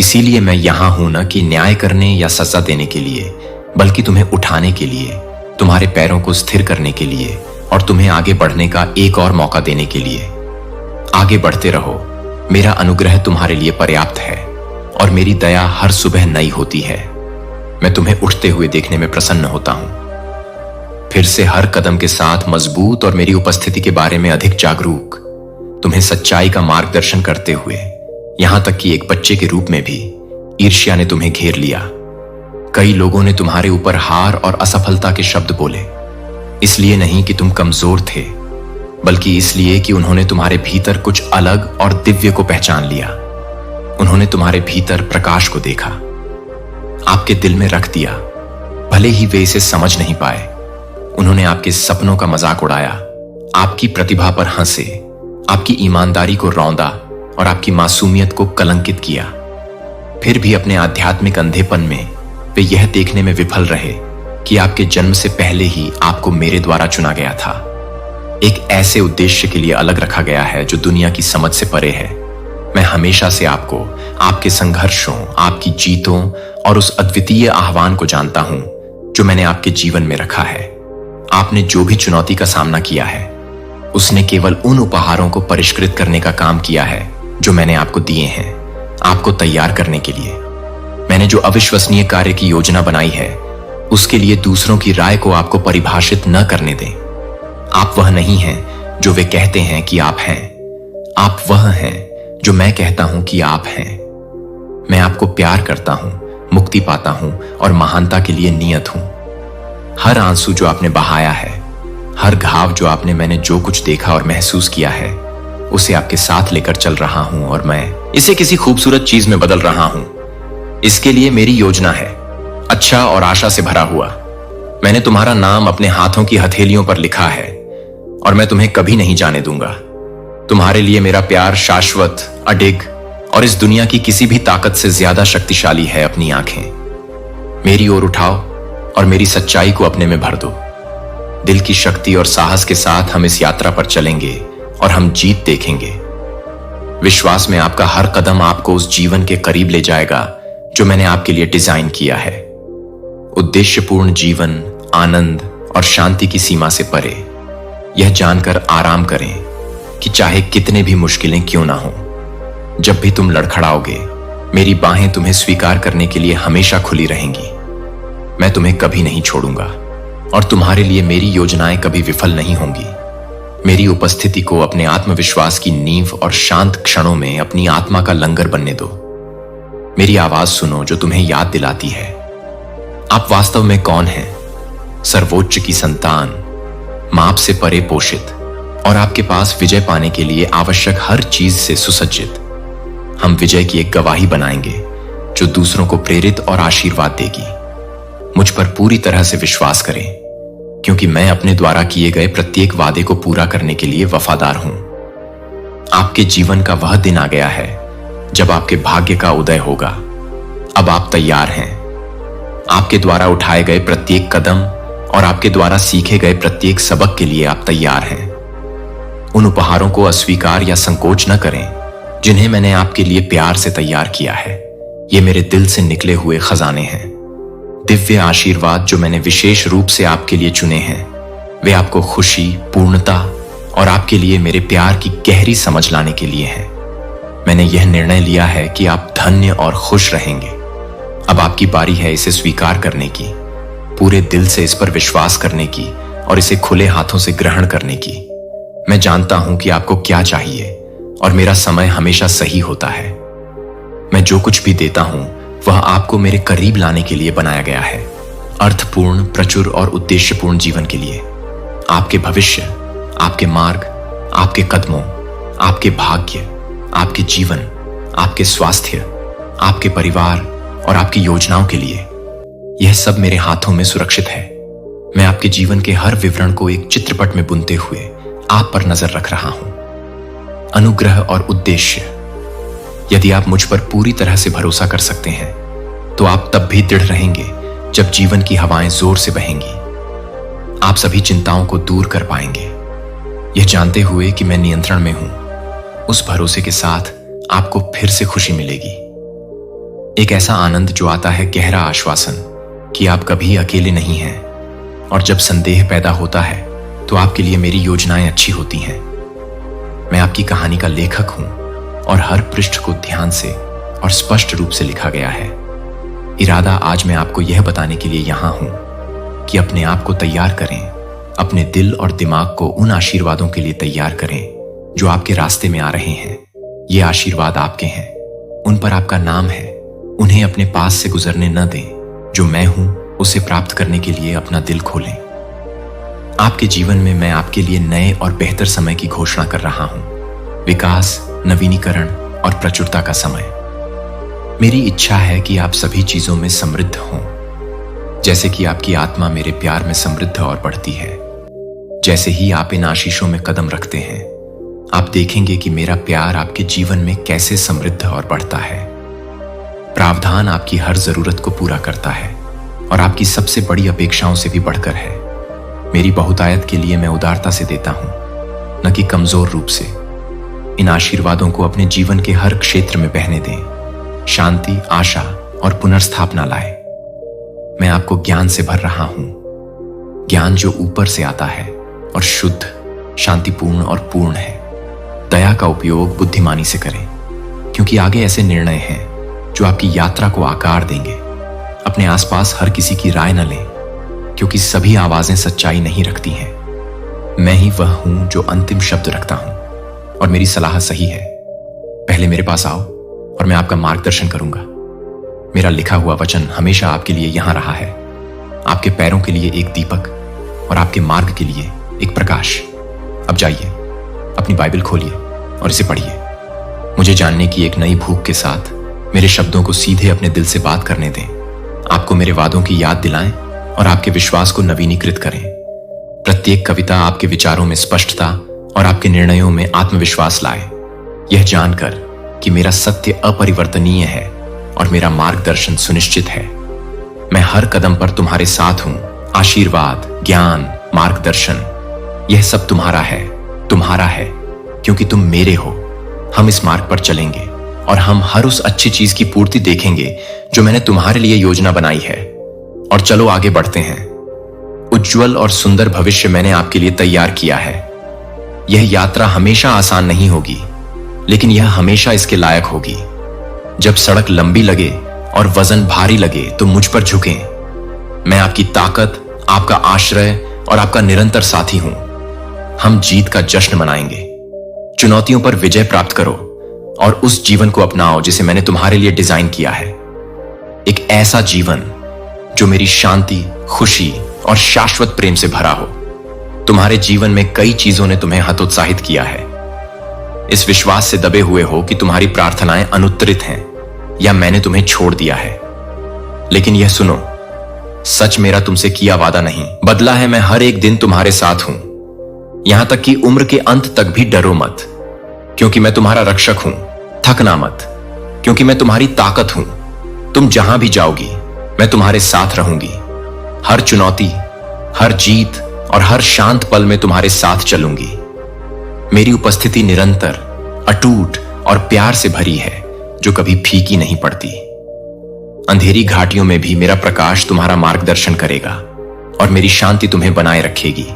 इसीलिए मैं यहां हूं न कि न्याय करने या सजा देने के लिए, बल्कि तुम्हें उठाने के लिए, तुम्हारे पैरों को स्थिर करने के लिए और तुम्हें आगे बढ़ने का एक और मौका देने के लिए। आगे बढ़ते रहो, मेरा अनुग्रह तुम्हारे लिए पर्याप्त है और मेरी दया हर सुबह नई होती है। मैं तुम्हें उठते हुए देखने में प्रसन्न होता हूं। फिर से हर कदम के साथ मजबूत और मेरी उपस्थिति के बारे में अधिक जागरूक, तुम्हें सच्चाई का मार्गदर्शन करते हुए, यहां तक कि एक बच्चे के रूप में भी ईर्ष्या ने तुम्हें घेर लिया। कई लोगों ने तुम्हारे ऊपर हार और असफलता के शब्द बोले, इसलिए नहीं कि तुम कमजोर थे, बल्कि इसलिए कि उन्होंने तुम्हारे भीतर कुछ अलग और दिव्य को पहचान लिया। उन्होंने तुम्हारे भीतर प्रकाश को देखा, आपके दिल में रख दिया, भले ही वे इसे समझ नहीं पाए। उन्होंने आपके सपनों का मजाक उड़ाया, आपकी प्रतिभा पर हंसे, आपकी ईमानदारी को रौंदा और आपकी मासूमियत को कलंकित किया। फिर भी अपने आध्यात्मिक अंधेपन में वे यह देखने में विफल रहे कि आपके जन्म से पहले ही आपको मेरे द्वारा चुना गया था, एक ऐसे उद्देश्य के लिए अलग रखा गया है जो दुनिया की समझ से परे है। मैं हमेशा से आपको, आपके संघर्षों, आपकी जीतों और उस अद्वितीय आह्वान को जानता हूं जो मैंने आपके जीवन में रखा है। आपने जो भी चुनौती का सामना किया है, उसने केवल उन उपहारों को परिष्कृत करने का काम किया है जो मैंने आपको दिए हैं, आपको तैयार करने के लिए। मैंने जो अविश्वसनीय कार्य की योजना बनाई है, उसके लिए दूसरों की राय को आपको परिभाषित न करने दें। आप वह नहीं हैं जो वे कहते हैं कि आप हैं, आप वह हैं जो मैं कहता हूं कि आप हैं। मैं आपको प्यार करता हूं, मुक्ति पाता हूं और महानता के लिए नियत हूं। हर आंसू जो आपने बहाया है, हर घाव जो आपने मैंने जो कुछ देखा और महसूस किया है, उसे आपके साथ लेकर चल रहा हूं और मैं इसे किसी खूबसूरत चीज में बदल रहा हूं। इसके लिए मेरी योजना है, अच्छा और आशा से भरा हुआ। मैंने तुम्हारा नाम अपने हाथों की हथेलियों पर लिखा है और मैं तुम्हें कभी नहीं जाने दूंगा। तुम्हारे लिए मेरा प्यार शाश्वत, अडिग और इस दुनिया की किसी भी ताकत से ज्यादा शक्तिशाली है। अपनी आंखें मेरी ओर उठाओ और मेरी सच्चाई को अपने में भर दो। दिल की शक्ति और साहस के साथ हम इस यात्रा पर चलेंगे और हम जीत देखेंगे। विश्वास में आपका हर कदम आपको उस जीवन के करीब ले जाएगा जो मैंने आपके लिए डिजाइन किया है। उद्देश्यपूर्ण जीवन, आनंद और शांति की सीमा से परे। यह जानकर आराम करें कि चाहे कितने भी मुश्किलें क्यों ना हो, जब भी तुम लड़खड़ाओगे, मेरी बाहें तुम्हें स्वीकार करने के लिए हमेशा खुली रहेंगी। मैं तुम्हें कभी नहीं छोड़ूंगा और तुम्हारे लिए मेरी योजनाएं कभी विफल नहीं होंगी। मेरी उपस्थिति को अपने आत्मविश्वास की नींव और शांत क्षणों में अपनी आत्मा का लंगर बनने दो। मेरी आवाज सुनो जो तुम्हें याद दिलाती है आप वास्तव में कौन हैं। सर्वोच्च की संतान, माप से परे पोषित और आपके पास विजय पाने के लिए आवश्यक हर चीज से सुसज्जित। हम विजय की एक गवाही बनाएंगे जो दूसरों को प्रेरित और आशीर्वाद देगी। मुझ पर पूरी तरह से विश्वास करें, क्योंकि मैं अपने द्वारा किए गए प्रत्येक वादे को पूरा करने के लिए वफादार हूं। आपके जीवन का वह दिन आ गया है जब आपके भाग्य का उदय होगा। अब आप तैयार हैं। आपके द्वारा उठाए गए प्रत्येक कदम और आपके द्वारा सीखे गए प्रत्येक सबक के लिए आप तैयार हैं। उन उपहारों को अस्वीकार या संकोच न करें जिन्हें मैंने आपके लिए प्यार से तैयार किया है। ये मेरे दिल से निकले हुए खजाने हैं, दिव्य आशीर्वाद जो मैंने विशेष रूप से आपके लिए चुने हैं। वे आपको खुशी, पूर्णता और आपके लिए मेरे प्यार की गहरी समझ लाने के लिए हैं। मैंने यह निर्णय लिया है कि आप धन्य और खुश रहेंगे। अब आपकी बारी है इसे स्वीकार करने की, पूरे दिल से इस पर विश्वास करने की और इसे खुले हाथों से ग्रहण करने की। मैं जानता हूं कि आपको क्या चाहिए और मेरा समय हमेशा सही होता है। मैं जो कुछ भी देता हूं वह आपको मेरे करीब लाने के लिए बनाया गया है, अर्थपूर्ण, प्रचुर और उद्देश्यपूर्ण जीवन के लिए। आपके भविष्य, आपके मार्ग, आपके कदमों, आपके भाग्य, आपके जीवन, आपके स्वास्थ्य, आपके परिवार और आपकी योजनाओं के लिए यह सब मेरे हाथों में सुरक्षित है। मैं आपके जीवन के हर विवरण को एक चित्रपट में बुनते हुए आप पर नजर रख रहा हूं। अनुग्रह और उद्देश्य। यदि आप मुझ पर पूरी तरह से भरोसा कर सकते हैं तो आप तब भी दृढ़ रहेंगे जब जीवन की हवाएं जोर से बहेंगी। आप सभी चिंताओं को दूर कर पाएंगे, यह जानते हुए कि मैं नियंत्रण में हूं। उस भरोसे के साथ आपको फिर से खुशी मिलेगी, एक ऐसा आनंद जो आता है गहरा आश्वासन कि आप कभी अकेले नहीं हैं। और जब संदेह पैदा होता है तो आपके लिए मेरी योजनाएं अच्छी होती हैं। मैं आपकी कहानी का लेखक हूं और हर पृष्ठ को ध्यान से और स्पष्ट रूप से लिखा गया है। इरादा आज मैं आपको यह बताने के लिए यहां हूं कि अपने आप को तैयार करें अपने दिल और दिमाग को उन आशीर्वादों के लिए तैयार करें जो आपके रास्ते में आ रहे हैं। ये आशीर्वाद आपके हैं, उन पर आपका नाम है। उन्हें अपने पास से गुजरने न दें। जो मैं हूं उसे प्राप्त करने के लिए अपना दिल खोलें। आपके जीवन में मैं आपके लिए नए और बेहतर समय की घोषणा कर रहा हूं। विकास, नवीनीकरण और प्रचुरता का समय। मेरी इच्छा है कि आप सभी चीजों में समृद्ध हों, जैसे कि आपकी आत्मा मेरे प्यार में समृद्ध और बढ़ती है। जैसे ही आप इन आशीषों में कदम रखते हैं, आप देखेंगे कि मेरा प्यार आपके जीवन में कैसे समृद्ध और बढ़ता है। प्रावधान आपकी हर जरूरत को पूरा करता है और आपकी सबसे बड़ी अपेक्षाओं से भी बढ़कर है। मेरी बहुतायत के लिए मैं उदारता से देता हूं, न कि कमजोर रूप से। इन आशीर्वादों को अपने जीवन के हर क्षेत्र में बहने दें। शांति, आशा और पुनर्स्थापना लाए। मैं आपको ज्ञान से भर रहा हूं, ज्ञान जो ऊपर से आता है और शुद्ध, शांतिपूर्ण और पूर्ण है। दया का उपयोग बुद्धिमानी से करें, क्योंकि आगे ऐसे निर्णय हैं जो आपकी यात्रा को आकार देंगे। अपने आसपास हर किसी की राय न लें, क्योंकि सभी आवाजें सच्चाई नहीं रखती हैं। मैं ही वह हूं जो अंतिम शब्द रखता हूं, और मेरी सलाह सही है। पहले मेरे पास आओ और मैं आपका मार्गदर्शन करूंगा। मेरा लिखा हुआ वचन हमेशा आपके लिए यहां रहा है, आपके पैरों के लिए एक दीपक और आपके मार्ग के लिए एक प्रकाश। अब जाइए, अपनी बाइबल खोलिए और इसे पढ़िए। मुझे जानने की एक नई भूख के साथ मेरे शब्दों को सीधे अपने दिल से बात करने दें। आपको मेरे वादों की याद दिलाएं और आपके विश्वास को नवीनीकृत करें। प्रत्येक कविता आपके विचारों में स्पष्टता और आपके निर्णयों में आत्मविश्वास लाए, यह जानकर कि मेरा सत्य अपरिवर्तनीय है और मेरा मार्गदर्शन सुनिश्चित है। मैं हर कदम पर तुम्हारे साथ हूं। आशीर्वाद, ज्ञान, मार्गदर्शन, यह सब तुम्हारा है, क्योंकि तुम मेरे हो। हम इस मार्ग पर चलेंगे और हम हर उस अच्छी चीज की पूर्ति देखेंगे जो मैंने तुम्हारे लिए योजना बनाई है। और चलो आगे बढ़ते हैं। उज्जवल और सुंदर भविष्य मैंने आपके लिए तैयार किया है। यह यात्रा हमेशा आसान नहीं होगी, लेकिन यह हमेशा इसके लायक होगी। जब सड़क लंबी लगे और वजन भारी लगे तो मुझ पर झुकें। मैं आपकी ताकत, आपका आश्रय और आपका निरंतर साथी हूं। हम जीत का जश्न मनाएंगे। चुनौतियों पर विजय प्राप्त करो और उस जीवन को अपनाओ जिसे मैंने तुम्हारे लिए डिजाइन किया है। एक ऐसा जीवन जो मेरी शांति, खुशी और शाश्वत प्रेम से भरा हो। तुम्हारे जीवन में कई चीजों ने तुम्हें हतोत्साहित किया है। इस विश्वास से दबे हुए हो कि तुम्हारी प्रार्थनाएं अनुत्तरित हैं या मैंने तुम्हें छोड़ दिया है। लेकिन यह सुनो, सच मेरा तुमसे किया वादा नहीं बदला है। मैं हर एक दिन तुम्हारे साथ हूं, यहां तक कि उम्र के अंत तक भी डरो मत, क्योंकि मैं तुम्हारा रक्षक हूं। थकना मत, क्योंकि मैं तुम्हारी ताकत हूं। तुम जहां भी जाओगी मैं तुम्हारे साथ रहूंगी। हर चुनौती, हर जीत और हर शांत पल में तुम्हारे साथ चलूंगी। मेरी उपस्थिति निरंतर, अटूट और प्यार से भरी है, जो कभी फीकी नहीं पड़ती। अंधेरी घाटियों में भी मेरा प्रकाश तुम्हारा मार्गदर्शन करेगा और मेरी शांति तुम्हें बनाए रखेगी।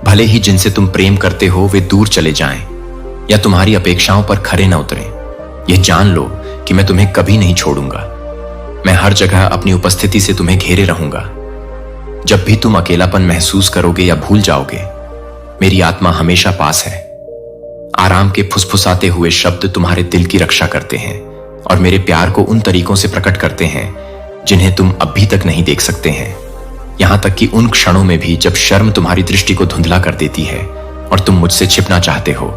भले ही जिनसे तुम प्रेम करते हो वे दूर चले जाएं या तुम्हारी अपेक्षाओं पर खरे न उतरें, यह जान लो कि मैं तुम्हें कभी नहीं छोड़ूंगा। मैं हर जगह अपनी उपस्थिति से तुम्हें घेरे रहूंगा। जब भी तुम अकेलापन महसूस करोगे या भूल जाओगे, मेरी आत्मा हमेशा पास है। आराम के फुसफुसाते हुए शब्द तुम्हारे दिल की रक्षा करते हैं और मेरे प्यार को उन तरीकों से प्रकट करते हैं जिन्हें तुम अभी तक नहीं देख सकते हैं। यहां तक कि उन क्षणों में भी जब शर्म तुम्हारी दृष्टि को धुंधला कर देती है और तुम मुझसे छिपना चाहते हो,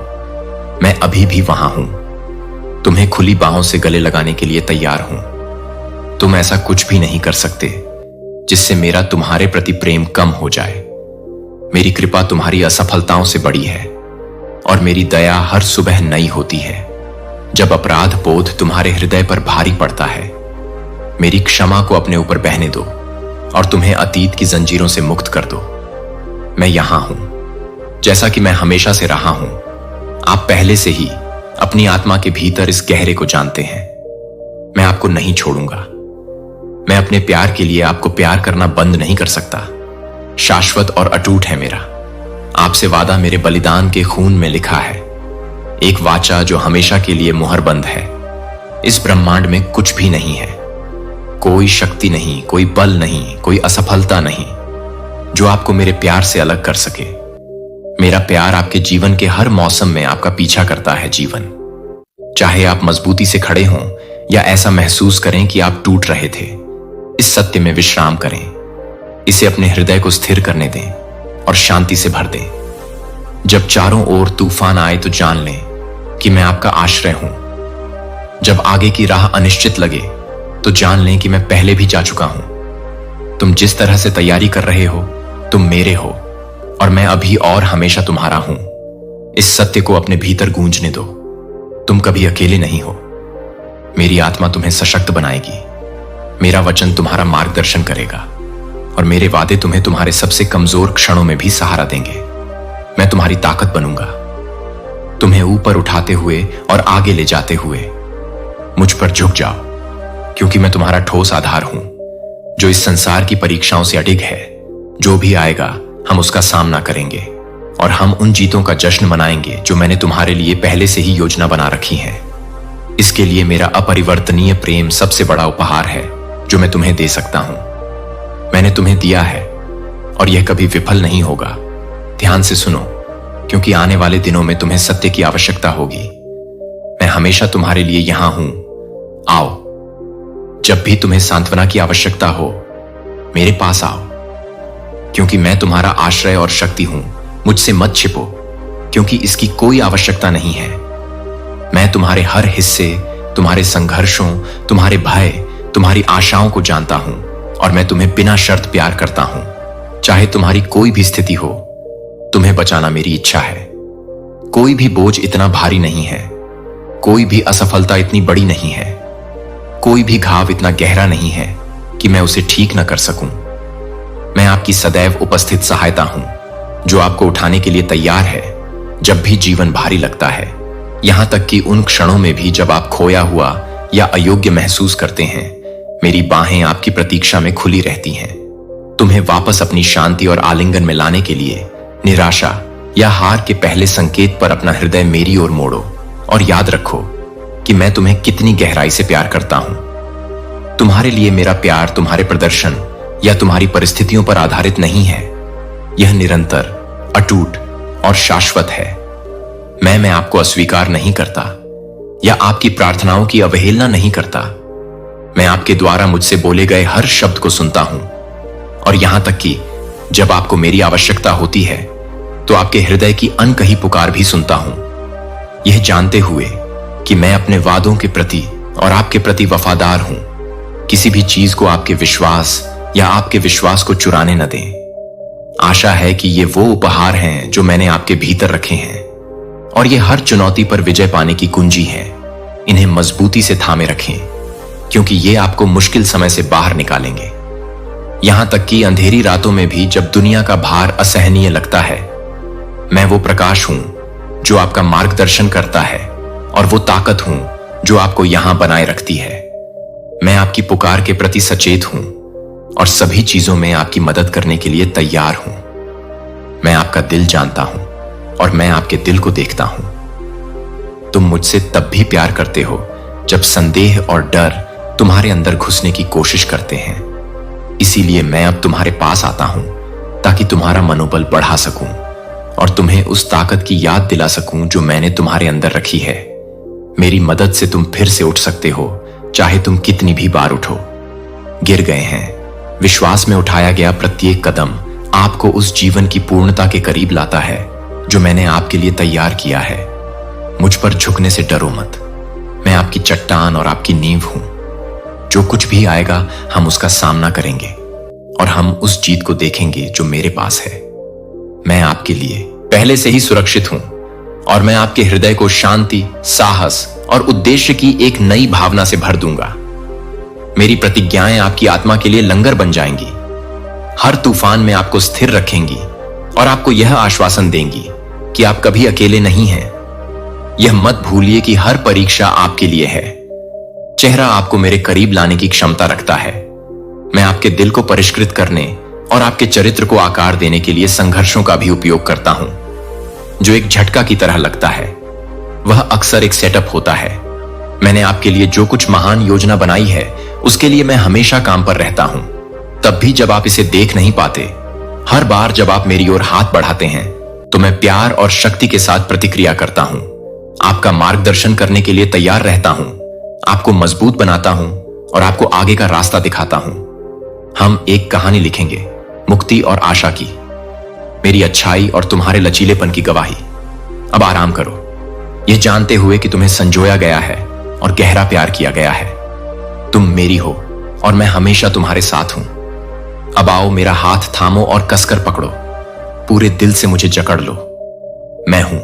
मैं अभी भी वहां हूं। तुम्हें खुली बाहों से गले लगाने के लिए तैयार हूं। तुम ऐसा कुछ भी नहीं कर सकते जिससे मेरा तुम्हारे प्रति प्रेम कम हो जाए। मेरी कृपा तुम्हारी असफलताओं से बड़ी है और मेरी दया हर सुबह नई होती है। जब अपराध बोध तुम्हारे हृदय पर भारी पड़ता है, मेरी क्षमा को अपने ऊपर बहने दो और तुम्हें अतीत की जंजीरों से मुक्त कर दो। मैं यहां हूं, जैसा कि मैं हमेशा से रहा हूं। आप पहले से ही अपनी आत्मा के भीतर इस गहरे को जानते हैं। मैं आपको नहीं छोड़ूंगा। मैं अपने प्यार के लिए आपको प्यार करना बंद नहीं कर सकता। शाश्वत और अटूट है मेरा। आपसे वादा मेरे बलिदान के खून में लिखा है, एक वाचा जो हमेशा के लिए मुहरबंद है। इस ब्रह्मांड में कुछ भी नहीं है, कोई शक्ति नहीं, कोई बल नहीं, कोई असफलता नहीं, जो आपको मेरे प्यार से अलग कर सके। मेरा प्यार आपके जीवन के हर मौसम में आपका पीछा करता है जीवन। चाहे आप मजबूती से खड़े हों या ऐसा महसूस करें कि आप टूट रहे थे, इस सत्य में विश्राम करें। इसे अपने हृदय को स्थिर करने दें और शांति से भर दें। जब चारों ओर तूफान आए तो जान लें कि मैं आपका आश्रय हूं। जब आगे की राह अनिश्चित लगे तो जान लें कि मैं पहले भी जा चुका हूं। तुम जिस तरह से तैयारी कर रहे हो, तुम मेरे हो और मैं अभी और हमेशा तुम्हारा हूं। इस सत्य को अपने भीतर गूंजने दो। तुम कभी अकेले नहीं हो। मेरी आत्मा तुम्हें सशक्त बनाएगी। मेरा वचन तुम्हारा मार्गदर्शन करेगा और मेरे वादे तुम्हें तुम्हारे सबसे कमजोर क्षणों में भी सहारा देंगे। मैं तुम्हारी ताकत बनूंगा, तुम्हें ऊपर उठाते हुए और आगे ले जाते हुए। मुझ पर झुक जाओ, क्योंकि मैं तुम्हारा ठोस आधार हूं, जो इस संसार की परीक्षाओं से अडिग है। जो भी आएगा हम उसका सामना करेंगे और हम उन जीतों का जश्न मनाएंगे जो मैंने तुम्हारे लिए पहले से ही योजना बना रखी है। इसके लिए मेरा अपरिवर्तनीय प्रेम सबसे बड़ा उपहार है जो मैं तुम्हें दे सकता हूं। मैंने तुम्हें दिया है और यह कभी विफल नहीं होगा। ध्यान से सुनो, क्योंकि आने वाले दिनों में तुम्हें सत्य की आवश्यकता होगी। मैं हमेशा तुम्हारे लिए यहां हूं। आओ, जब भी तुम्हें सांत्वना की आवश्यकता हो, मेरे पास आओ, क्योंकि मैं तुम्हारा आश्रय और शक्ति हूं। मुझसे मत छिपो, क्योंकि इसकी कोई आवश्यकता नहीं है। मैं तुम्हारे हर हिस्से, तुम्हारे संघर्षों, तुम्हारे भय, तुम्हारी आशाओं को जानता हूं और मैं तुम्हें बिना शर्त प्यार करता हूं। चाहे तुम्हारी कोई भी स्थिति हो, तुम्हें बचाना मेरी इच्छा है। कोई भी बोझ इतना भारी नहीं है, कोई भी असफलता इतनी बड़ी नहीं है, कोई भी घाव इतना गहरा नहीं है कि मैं उसे ठीक न कर सकूं। मैं आपकी सदैव उपस्थित सहायता हूं, जो आपको उठाने के लिए तैयार है जब भी जीवन भारी लगता है। यहां तक कि उन क्षणों में भी जब आप खोया हुआ या अयोग्य महसूस करते हैं, मेरी बाहें आपकी प्रतीक्षा में खुली रहती हैं। तुम्हें वापस अपनी शांति और आलिंगन में लाने के लिए निराशा या हार के पहले संकेत पर अपना हृदय मेरी ओर मोड़ो और याद रखो कि मैं तुम्हें कितनी गहराई से प्यार करता हूं। तुम्हारे लिए मेरा प्यार तुम्हारे प्रदर्शन या तुम्हारी परिस्थितियों पर आधारित नहीं है। यह निरंतर, अटूट और शाश्वत है। मैं आपको अस्वीकार नहीं करता या आपकी प्रार्थनाओं की अवहेलना नहीं करता। मैं आपके द्वारा मुझसे बोले गए हर शब्द को सुनता हूं और यहां तक कि जब आपको मेरी आवश्यकता होती है तो आपके हृदय की अनकही पुकार भी सुनता हूं, यह जानते हुए कि मैं अपने वादों के प्रति और आपके प्रति वफादार हूं। किसी भी चीज को आपके विश्वास या आपके विश्वास को चुराने न दें। आशा है कि ये वो उपहार हैं जो मैंने आपके भीतर रखे हैं और ये हर चुनौती पर विजय पाने की कुंजी है। इन्हें मजबूती से थामे रखें, क्योंकि ये आपको मुश्किल समय से बाहर निकालेंगे। यहां तक कि अंधेरी रातों में भी जब दुनिया का भार असहनीय लगता है, मैं वो प्रकाश हूं जो आपका मार्गदर्शन करता है और वो ताकत हूं जो आपको यहां बनाए रखती है। मैं आपकी पुकार के प्रति सचेत हूं और सभी चीजों में आपकी मदद करने के लिए तैयार हूं। मैं आपका दिल जानता हूं और मैं आपके दिल को देखता हूं। तुम मुझसे तब भी प्यार करते हो जब संदेह और डर तुम्हारे अंदर घुसने की कोशिश करते हैं। इसीलिए मैं अब तुम्हारे पास आता हूं ताकि तुम्हारा मनोबल बढ़ा सकूं और तुम्हें उस ताकत की याद दिला सकूं जो मैंने तुम्हारे अंदर रखी है। मेरी मदद से तुम फिर से उठ सकते हो, चाहे तुम कितनी भी बार उठो। गिर गए हैं, विश्वास में उठाया गया प्रत्येक कदम आपको उस जीवन की पूर्णता के करीब लाता है जो मैंने आपके लिए तैयार किया है। मुझ पर झुकने से डरो मत। मैं आपकी चट्टान और आपकी नींव हूं। जो कुछ भी आएगा हम उसका सामना करेंगे और हम उस जीत को देखेंगे जो मेरे पास है। मैं आपके लिए पहले से ही सुरक्षित हूं और मैं आपके हृदय को शांति, साहस और उद्देश्य की एक नई भावना से भर दूंगा। मेरी प्रतिज्ञाएं आपकी आत्मा के लिए लंगर बन जाएंगी, हर तूफान में आपको स्थिर रखेंगी और आपको यह आश्वासन देंगी कि आप कभी अकेले नहीं हैं। यह मत भूलिए कि हर परीक्षा आपके लिए है। चेहरा आपको मेरे करीब लाने की क्षमता रखता है। मैं आपके दिल को परिष्कृत करने और आपके चरित्र को आकार देने के लिए संघर्षों का भी उपयोग करता हूं। जो एक झटका की तरह लगता है, वह अक्सर एक सेटअप होता है। मैंने आपके लिए जो कुछ महान योजना बनाई है, उसके लिए मैं हमेशा काम पर रहता हूं। तब भी जब आप इसे देख नहीं पाते, हर बार जब आप मेरी ओर हाथ बढ़ाते हैं तो मैं प्यार और शक्ति के साथ प्रतिक्रिया करता हूं। आपका मार्गदर्शन करने के लिए तैयार रहता हूं, आपको मजबूत बनाता हूं और आपको आगे का रास्ता दिखाता हूं। हम एक कहानी लिखेंगे, मुक्ति और आशा की, मेरी अच्छाई और तुम्हारे लचीलेपन की गवाही। अब आराम करो, यह जानते हुए कि तुम्हें संजोया गया है और गहरा प्यार किया गया है। तुम मेरी हो और मैं हमेशा तुम्हारे साथ हूं। अब आओ, मेरा हाथ थामो और कसकर पकड़ो, पूरे दिल से मुझे जकड़ लो। मैं हूं,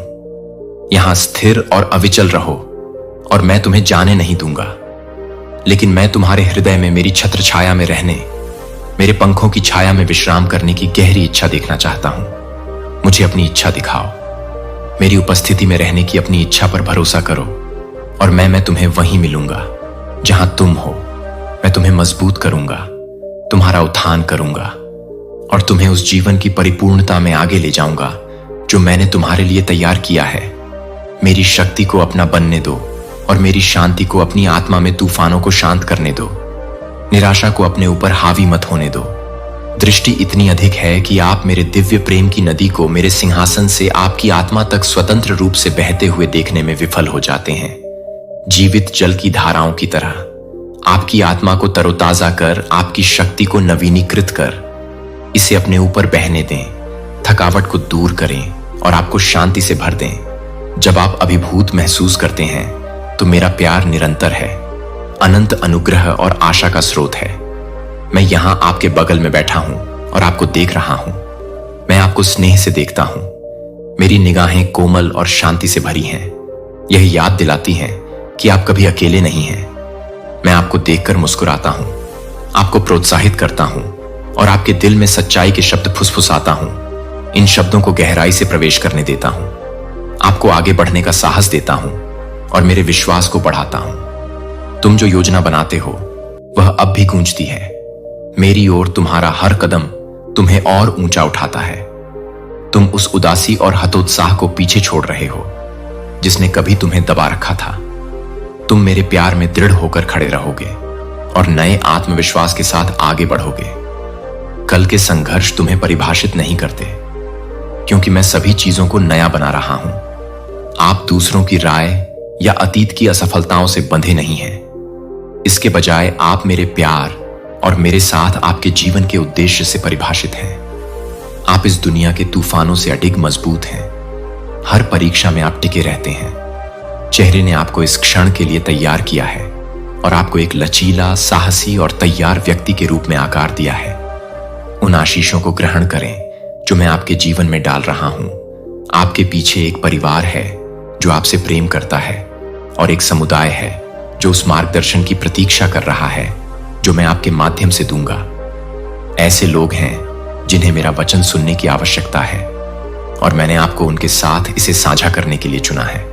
यहां स्थिर और अविचल रहो और मैं तुम्हें जाने नहीं दूंगा। लेकिन मैं तुम्हारे हृदय में मेरी छत्र छाया में रहने, मेरे पंखों की छाया में विश्राम करने की गहरी इच्छा देखना चाहता हूं। मुझे अपनी इच्छा दिखाओ, मेरी उपस्थिति में रहने की अपनी इच्छा पर भरोसा करो और मैं तुम्हें वहीं मिलूंगा जहां तुम हो। मैं तुम्हें मजबूत करूंगा, तुम्हारा उत्थान करूंगा और तुम्हें उस जीवन की परिपूर्णता में आगे ले जाऊंगा जो मैंने तुम्हारे लिए तैयार किया है। मेरी शक्ति को अपना बनने दो और मेरी शांति को अपनी आत्मा में तूफानों को शांत करने दो। निराशा को अपने ऊपर हावी मत होने दो। दृष्टि इतनी अधिक है कि आप मेरे दिव्य प्रेम की नदी को मेरे सिंहासन से आपकी आत्मा तक स्वतंत्र रूप से बहते हुए देखने में विफल हो जाते हैं। जीवित जल की धाराओं की तरह आपकी आत्मा को तरोताजा कर, आपकी शक्ति को नवीनीकृत कर इसे अपने ऊपर बहने दें, थकावट को दूर करें और आपको शांति से भर दें। जब आप अभिभूत महसूस करते हैं तो मेरा प्यार निरंतर है, अनंत अनुग्रह और आशा का स्रोत है। मैं यहां आपके बगल में बैठा हूं और आपको देख रहा हूं। मैं आपको स्नेह से देखता हूं। मेरी निगाहें कोमल और शांति से भरी हैं। यह याद दिलाती हैं कि आप कभी अकेले नहीं हैं। मैं आपको देखकर मुस्कुराता हूं, आपको प्रोत्साहित करता हूं और आपके दिल में सच्चाई के शब्द फुसफुसाता हूं। इन शब्दों को गहराई से प्रवेश करने देता हूं, आपको आगे बढ़ने का साहस देता हूं और मेरे विश्वास को बढ़ाता हूं। तुम जो योजना बनाते हो वह अब भी गूंजती है। मेरी ओर तुम्हारा हर कदम तुम्हें और ऊंचा उठाता है। तुम उस उदासी और हतोत्साह को पीछे छोड़ रहे हो जिसने कभी तुम्हें दबा रखा था। तुम मेरे प्यार में दृढ़ होकर खड़े रहोगे और नए आत्मविश्वास के साथ आगे बढ़ोगे। कल के संघर्ष तुम्हें परिभाषित नहीं करते, क्योंकि मैं सभी चीजों को नया बना रहा हूं। आप दूसरों की राय या अतीत की असफलताओं से बंधे नहीं हैं। इसके बजाय आप मेरे प्यार और मेरे साथ आपके जीवन के उद्देश्य से परिभाषित हैं। आप इस दुनिया के तूफानों से अडिग मजबूत हैं। हर परीक्षा में आप टिके रहते हैं। चेहरे ने आपको इस क्षण के लिए तैयार किया है और आपको एक लचीला, साहसी और तैयार व्यक्ति के रूप में आकार दिया है। उन आशीषों को ग्रहण करें जो मैं आपके जीवन में डाल रहा हूं। आपके पीछे एक परिवार है जो आपसे प्रेम करता है और एक समुदाय है जो उस मार्गदर्शन की प्रतीक्षा कर रहा है जो मैं आपके माध्यम से दूंगा। ऐसे लोग हैं जिन्हें मेरा वचन सुनने की आवश्यकता है और मैंने आपको उनके साथ इसे साझा करने के लिए चुना है।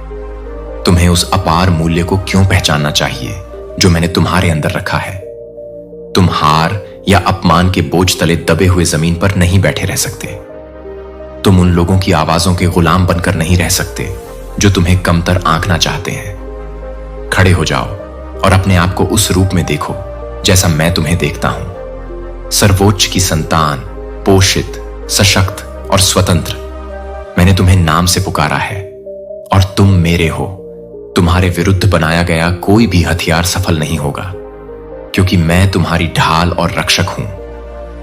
तुम्हें उस अपार मूल्य को क्यों पहचानना चाहिए जो मैंने तुम्हारे अंदर रखा है। तुम हार या अपमान के बोझ तले दबे हुए जमीन पर नहीं बैठे रह सकते। तुम उन लोगों की आवाजों के गुलाम बनकर नहीं रह सकते जो तुम्हें कमतर आंकना चाहते हैं। खड़े हो जाओ और अपने आप को उस रूप में देखो जैसा मैं तुम्हें देखता हूं। सर्वोच्च की संतान, पोषित, सशक्त और स्वतंत्र। मैंने तुम्हें नाम से पुकारा है और तुम मेरे हो। तुम्हारे विरुद्ध बनाया गया कोई भी हथियार सफल नहीं होगा, क्योंकि मैं तुम्हारी ढाल और रक्षक हूं।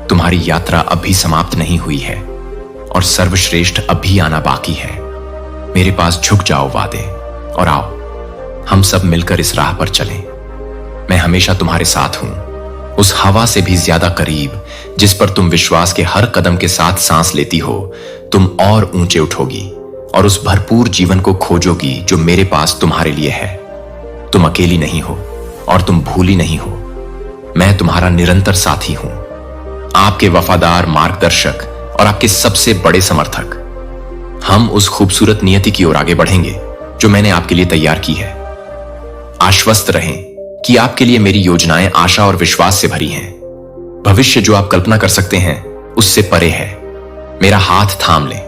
तुम्हारी यात्रा अभी समाप्त नहीं हुई है और सर्वश्रेष्ठ अभी आना बाकी है। मेरे पास झुक जाओ वादे और आओ, हम सब मिलकर इस राह पर चलें। मैं हमेशा तुम्हारे साथ हूं, उस हवा से भी ज्यादा करीब जिस पर तुम विश्वास के हर कदम के साथ सांस लेती हो। तुम और ऊंचे उठोगी और उस भरपूर जीवन को खोजोगी जो मेरे पास तुम्हारे लिए है। तुम अकेली नहीं हो और तुम भूली नहीं हो। मैं तुम्हारा निरंतर साथी हूं, आपके वफादार मार्गदर्शक और आपके सबसे बड़े समर्थक। हम उस खूबसूरत नियति की ओर आगे बढ़ेंगे जो मैंने आपके लिए तैयार की है। आश्वस्त रहें कि आपके लिए मेरी योजनाएं आशा और विश्वास से भरी हैं। भविष्य जो आप कल्पना कर सकते हैं उससे परे है। मेरा हाथ थाम लें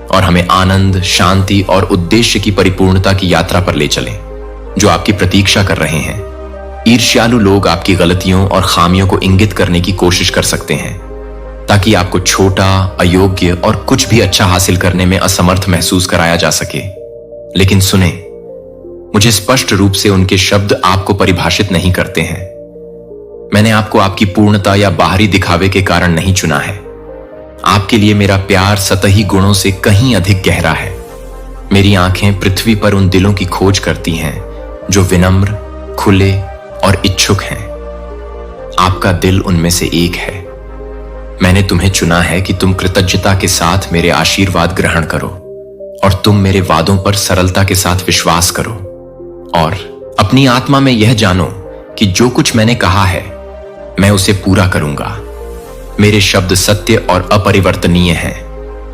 और हमें आनंद, शांति और उद्देश्य की परिपूर्णता की यात्रा पर ले चलें जो आपकी प्रतीक्षा कर रहे हैं। ईर्ष्यालु लोग आपकी गलतियों और खामियों को इंगित करने की कोशिश कर सकते हैं, ताकि आपको छोटा, अयोग्य और कुछ भी अच्छा हासिल करने में असमर्थ महसूस कराया जा सके। लेकिन सुने, मुझे स्पष्ट रूप से उनके शब्द आपको परिभाषित नहीं करते हैं। मैंने आपको आपकी पूर्णता या बाहरी दिखावे के कारण नहीं चुना है। आपके लिए मेरा प्यार सतही गुणों से कहीं अधिक गहरा है। मेरी आंखें पृथ्वी पर उन दिलों की खोज करती हैं जो विनम्र, खुले और इच्छुक हैं। आपका दिल उनमें से एक है। मैंने तुम्हें चुना है कि तुम कृतज्ञता के साथ मेरे आशीर्वाद ग्रहण करो और तुम मेरे वादों पर सरलता के साथ विश्वास करो और अपनी आत्मा में यह जानो कि जो कुछ मैंने कहा है मैं उसे पूरा करूंगा। मेरे शब्द सत्य और अपरिवर्तनीय हैं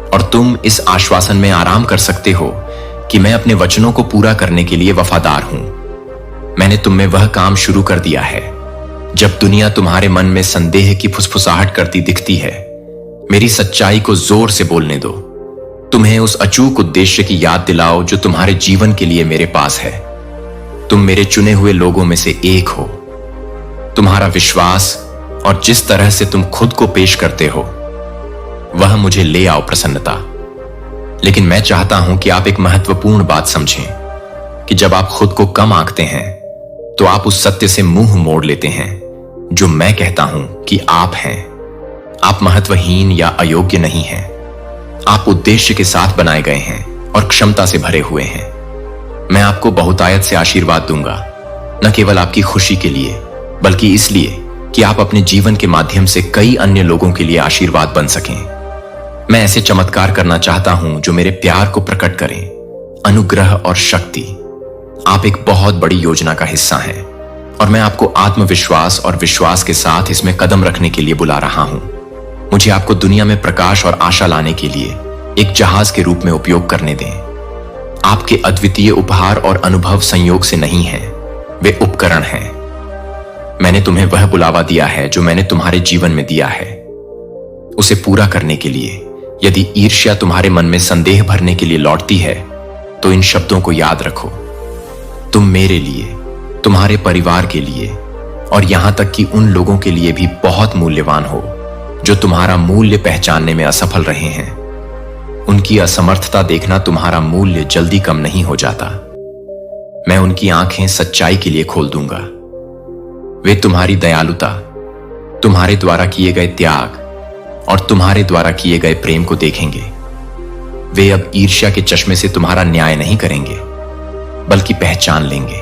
और तुम इस आश्वासन में आराम कर सकते हो कि मैं अपने वचनों को पूरा करने के लिए वफादार हूं। मैंने तुम में वह काम शुरू कर दिया है। जब दुनिया तुम्हारे मन में संदेह की फुसफुसाहट करती दिखती है, मेरी सच्चाई को जोर से बोलने दो। तुम्हें उस अचूक उद्देश्य की याद दिलाओ जो तुम्हारे जीवन के लिए मेरे पास है। तुम मेरे चुने हुए लोगों में से एक हो। तुम्हारा विश्वास और जिस तरह से तुम खुद को पेश करते हो वह मुझे ले आओ प्रसन्नता। लेकिन मैं चाहता हूं कि आप एक महत्वपूर्ण बात समझें कि जब आप खुद को कम आंकते हैं तो आप उस सत्य से मुंह मोड़ लेते हैं जो मैं कहता हूं कि आप हैं। आप महत्वहीन या अयोग्य नहीं हैं। आप उद्देश्य के साथ बनाए गए हैं और क्षमता से भरे हुए हैं। मैं आपको बहुतायत से आशीर्वाद दूंगा, न केवल आपकी खुशी के लिए बल्कि इसलिए कि आप अपने जीवन के माध्यम से कई अन्य लोगों के लिए आशीर्वाद बन सकें। मैं ऐसे चमत्कार करना चाहता हूं जो मेरे प्यार को प्रकट करें, अनुग्रह और शक्ति। आप एक बहुत बड़ी योजना का हिस्सा हैं और मैं आपको आत्मविश्वास और विश्वास के साथ इसमें कदम रखने के लिए बुला रहा हूं। मुझे आपको दुनिया में प्रकाश और आशा लाने के लिए एक जहाज के रूप में उपयोग करने दें। आपके अद्वितीय उपहार और अनुभव संयोग से नहीं हैं, वे उपकरण हैं। मैंने तुम्हें वह बुलावा दिया है जो मैंने तुम्हारे जीवन में दिया है। उसे पूरा करने के लिए यदि ईर्ष्या तुम्हारे मन में संदेह भरने के लिए लौटती है तो इन शब्दों को याद रखो। तुम मेरे लिए, तुम्हारे परिवार के लिए और यहां तक कि उन लोगों के लिए भी बहुत मूल्यवान हो जो तुम्हारा मूल्य पहचानने में असफल रहे हैं। उनकी असमर्थता देखना तुम्हारा मूल्य जल्दी कम नहीं हो जाता। मैं उनकी आंखें सच्चाई के लिए खोल दूंगा। वे तुम्हारी दयालुता, तुम्हारे द्वारा किए गए त्याग और तुम्हारे द्वारा किए गए प्रेम को देखेंगे। वे अब ईर्ष्या के चश्मे से तुम्हारा न्याय नहीं करेंगे बल्कि पहचान लेंगे।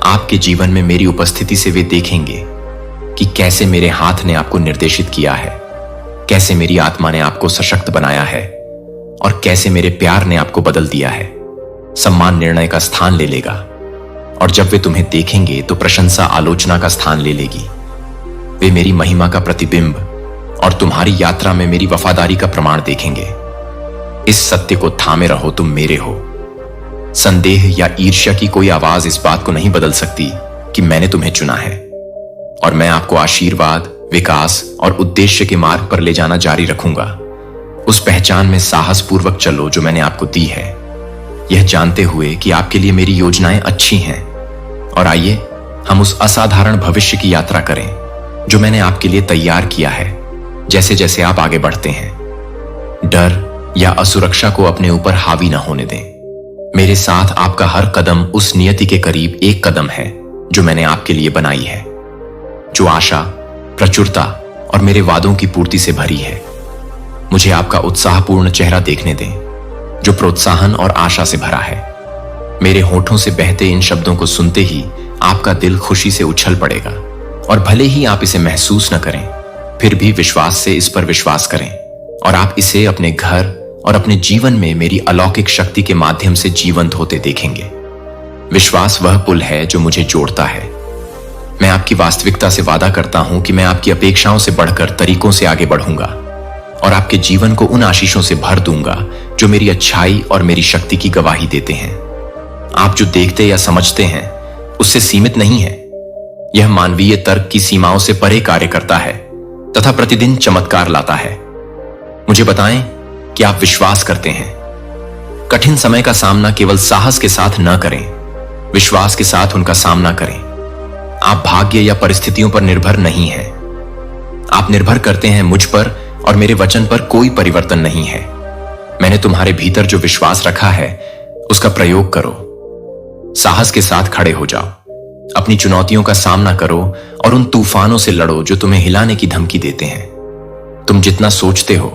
आपके जीवन में मेरी उपस्थिति से वे देखेंगे कि कैसे मेरे हाथ ने आपको निर्देशित किया है, कैसे मेरी आत्मा ने आपको सशक्त बनाया है और कैसे मेरे प्यार ने आपको बदल दिया है। सम्मान निर्णय का स्थान ले लेगा और जब वे तुम्हें देखेंगे तो प्रशंसा आलोचना का स्थान ले लेगी। वे मेरी महिमा का प्रतिबिंब और तुम्हारी यात्रा में मेरी वफादारी का प्रमाण देखेंगे। इस सत्य को थामे रहो, तुम मेरे हो। संदेह या ईर्ष्या की कोई आवाज इस बात को नहीं बदल सकती कि मैंने तुम्हें चुना है और मैं आपको आशीर्वाद, विकास और उद्देश्य के मार्ग पर ले जाना जारी रखूंगा। उस पहचान में साहस पूर्वक चलो जो मैंने आपको दी है, यह जानते हुए कि आपके लिए मेरी योजनाएं अच्छी हैं। और आइए हम उस असाधारण भविष्य की यात्रा करें जो मैंने आपके लिए तैयार किया है। जैसे जैसे आप आगे बढ़ते हैं, डर या असुरक्षा को अपने ऊपर हावी न होने दें। मेरे साथ आपका हर कदम उस नियति के करीब एक कदम है जो मैंने आपके लिए बनाई है, जो आशा, प्रचुरता और मेरे वादों की पूर्ति से भरी है। मुझे आपका उत्साहपूर्ण चेहरा देखने दें जो प्रोत्साहन और आशा से भरा है। मेरे होठों से बहते इन शब्दों को सुनते ही आपका दिल खुशी से उछल पड़ेगा और भले ही आप इसे महसूस न करें, फिर भी विश्वास से इस पर विश्वास करें और आप इसे अपने घर और अपने जीवन में मेरी अलौकिक शक्ति के माध्यम से जीवंत होते देखेंगे। विश्वास वह पुल है जो मुझे जोड़ता है। मैं आपकी वास्तविकता से वादा करता हूं कि मैं आपकी अपेक्षाओं से बढ़कर तरीकों से आगे बढ़ूंगा और आपके जीवन को उन आशीषों से भर दूंगा जो मेरी अच्छाई और मेरी शक्ति की गवाही देते हैं। आप जो देखते या समझते हैं उससे सीमित नहीं है। यह मानवीय तर्क की सीमाओं से परे कार्य करता है तथा प्रतिदिन चमत्कार लाता है। मुझे बताएं कि आप विश्वास करते हैं। कठिन समय का सामना केवल साहस के साथ न करें, विश्वास के साथ उनका सामना करें। आप भाग्य या परिस्थितियों पर निर्भर नहीं हैं। आप निर्भर करते हैं मुझ पर और मेरे वचन पर कोई परिवर्तन नहीं है। मैंने तुम्हारे भीतर जो विश्वास रखा है उसका प्रयोग करो। साहस के साथ खड़े हो जाओ, अपनी चुनौतियों का सामना करो और उन तूफानों से लड़ो जो तुम्हें हिलाने की धमकी देते हैं। तुम जितना सोचते हो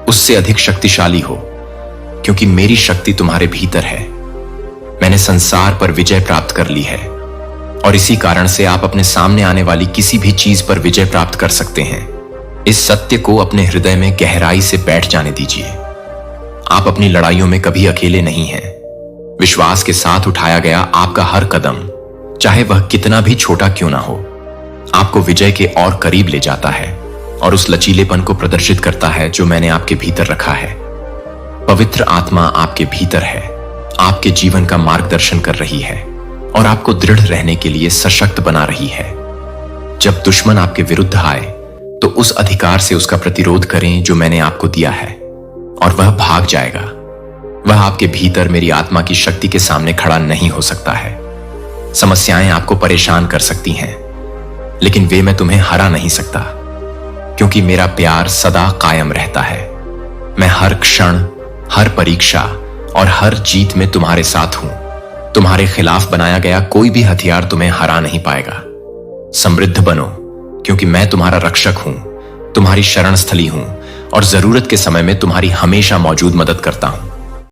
उससे अधिक शक्तिशाली हो, क्योंकि मेरी शक्ति तुम्हारे भीतर है। मैंने संसार पर विजय प्राप्त कर ली है और इसी कारण से आप अपने सामने आने वाली किसी भी चीज पर विजय प्राप्त कर सकते हैं। इस सत्य को अपने हृदय में गहराई से बैठ जाने दीजिए। आप अपनी लड़ाइयों में कभी अकेले नहीं हैं। विश्वास के साथ उठाया गया आपका हर कदम, चाहे वह कितना भी छोटा क्यों ना हो, आपको विजय के और करीब ले जाता है और उस लचीलेपन को प्रदर्शित करता है जो मैंने आपके भीतर रखा है। पवित्र आत्मा आपके भीतर है, आपके जीवन का मार्गदर्शन कर रही है और आपको दृढ़ रहने के लिए सशक्त बना रही है। जब दुश्मन आपके विरुद्ध आए तो उस अधिकार से उसका प्रतिरोध करें जो मैंने आपको दिया है, और वह भाग जाएगा। वह आपके भीतर मेरी आत्मा की शक्ति के सामने खड़ा नहीं हो सकता है। समस्याएं आपको परेशान कर सकती हैं, लेकिन वे मैं तुम्हें हरा नहीं सकता, क्योंकि मेरा प्यार सदा कायम रहता है। मैं हर क्षण, हर परीक्षा और हर जीत में तुम्हारे साथ हूं। तुम्हारे खिलाफ बनाया गया कोई भी हथियार तुम्हें हरा नहीं पाएगा। समृद्ध बनो, क्योंकि मैं तुम्हारा रक्षक हूं, तुम्हारी शरण स्थली हूं और जरूरत के समय में तुम्हारी हमेशा मौजूद मदद करता हूं।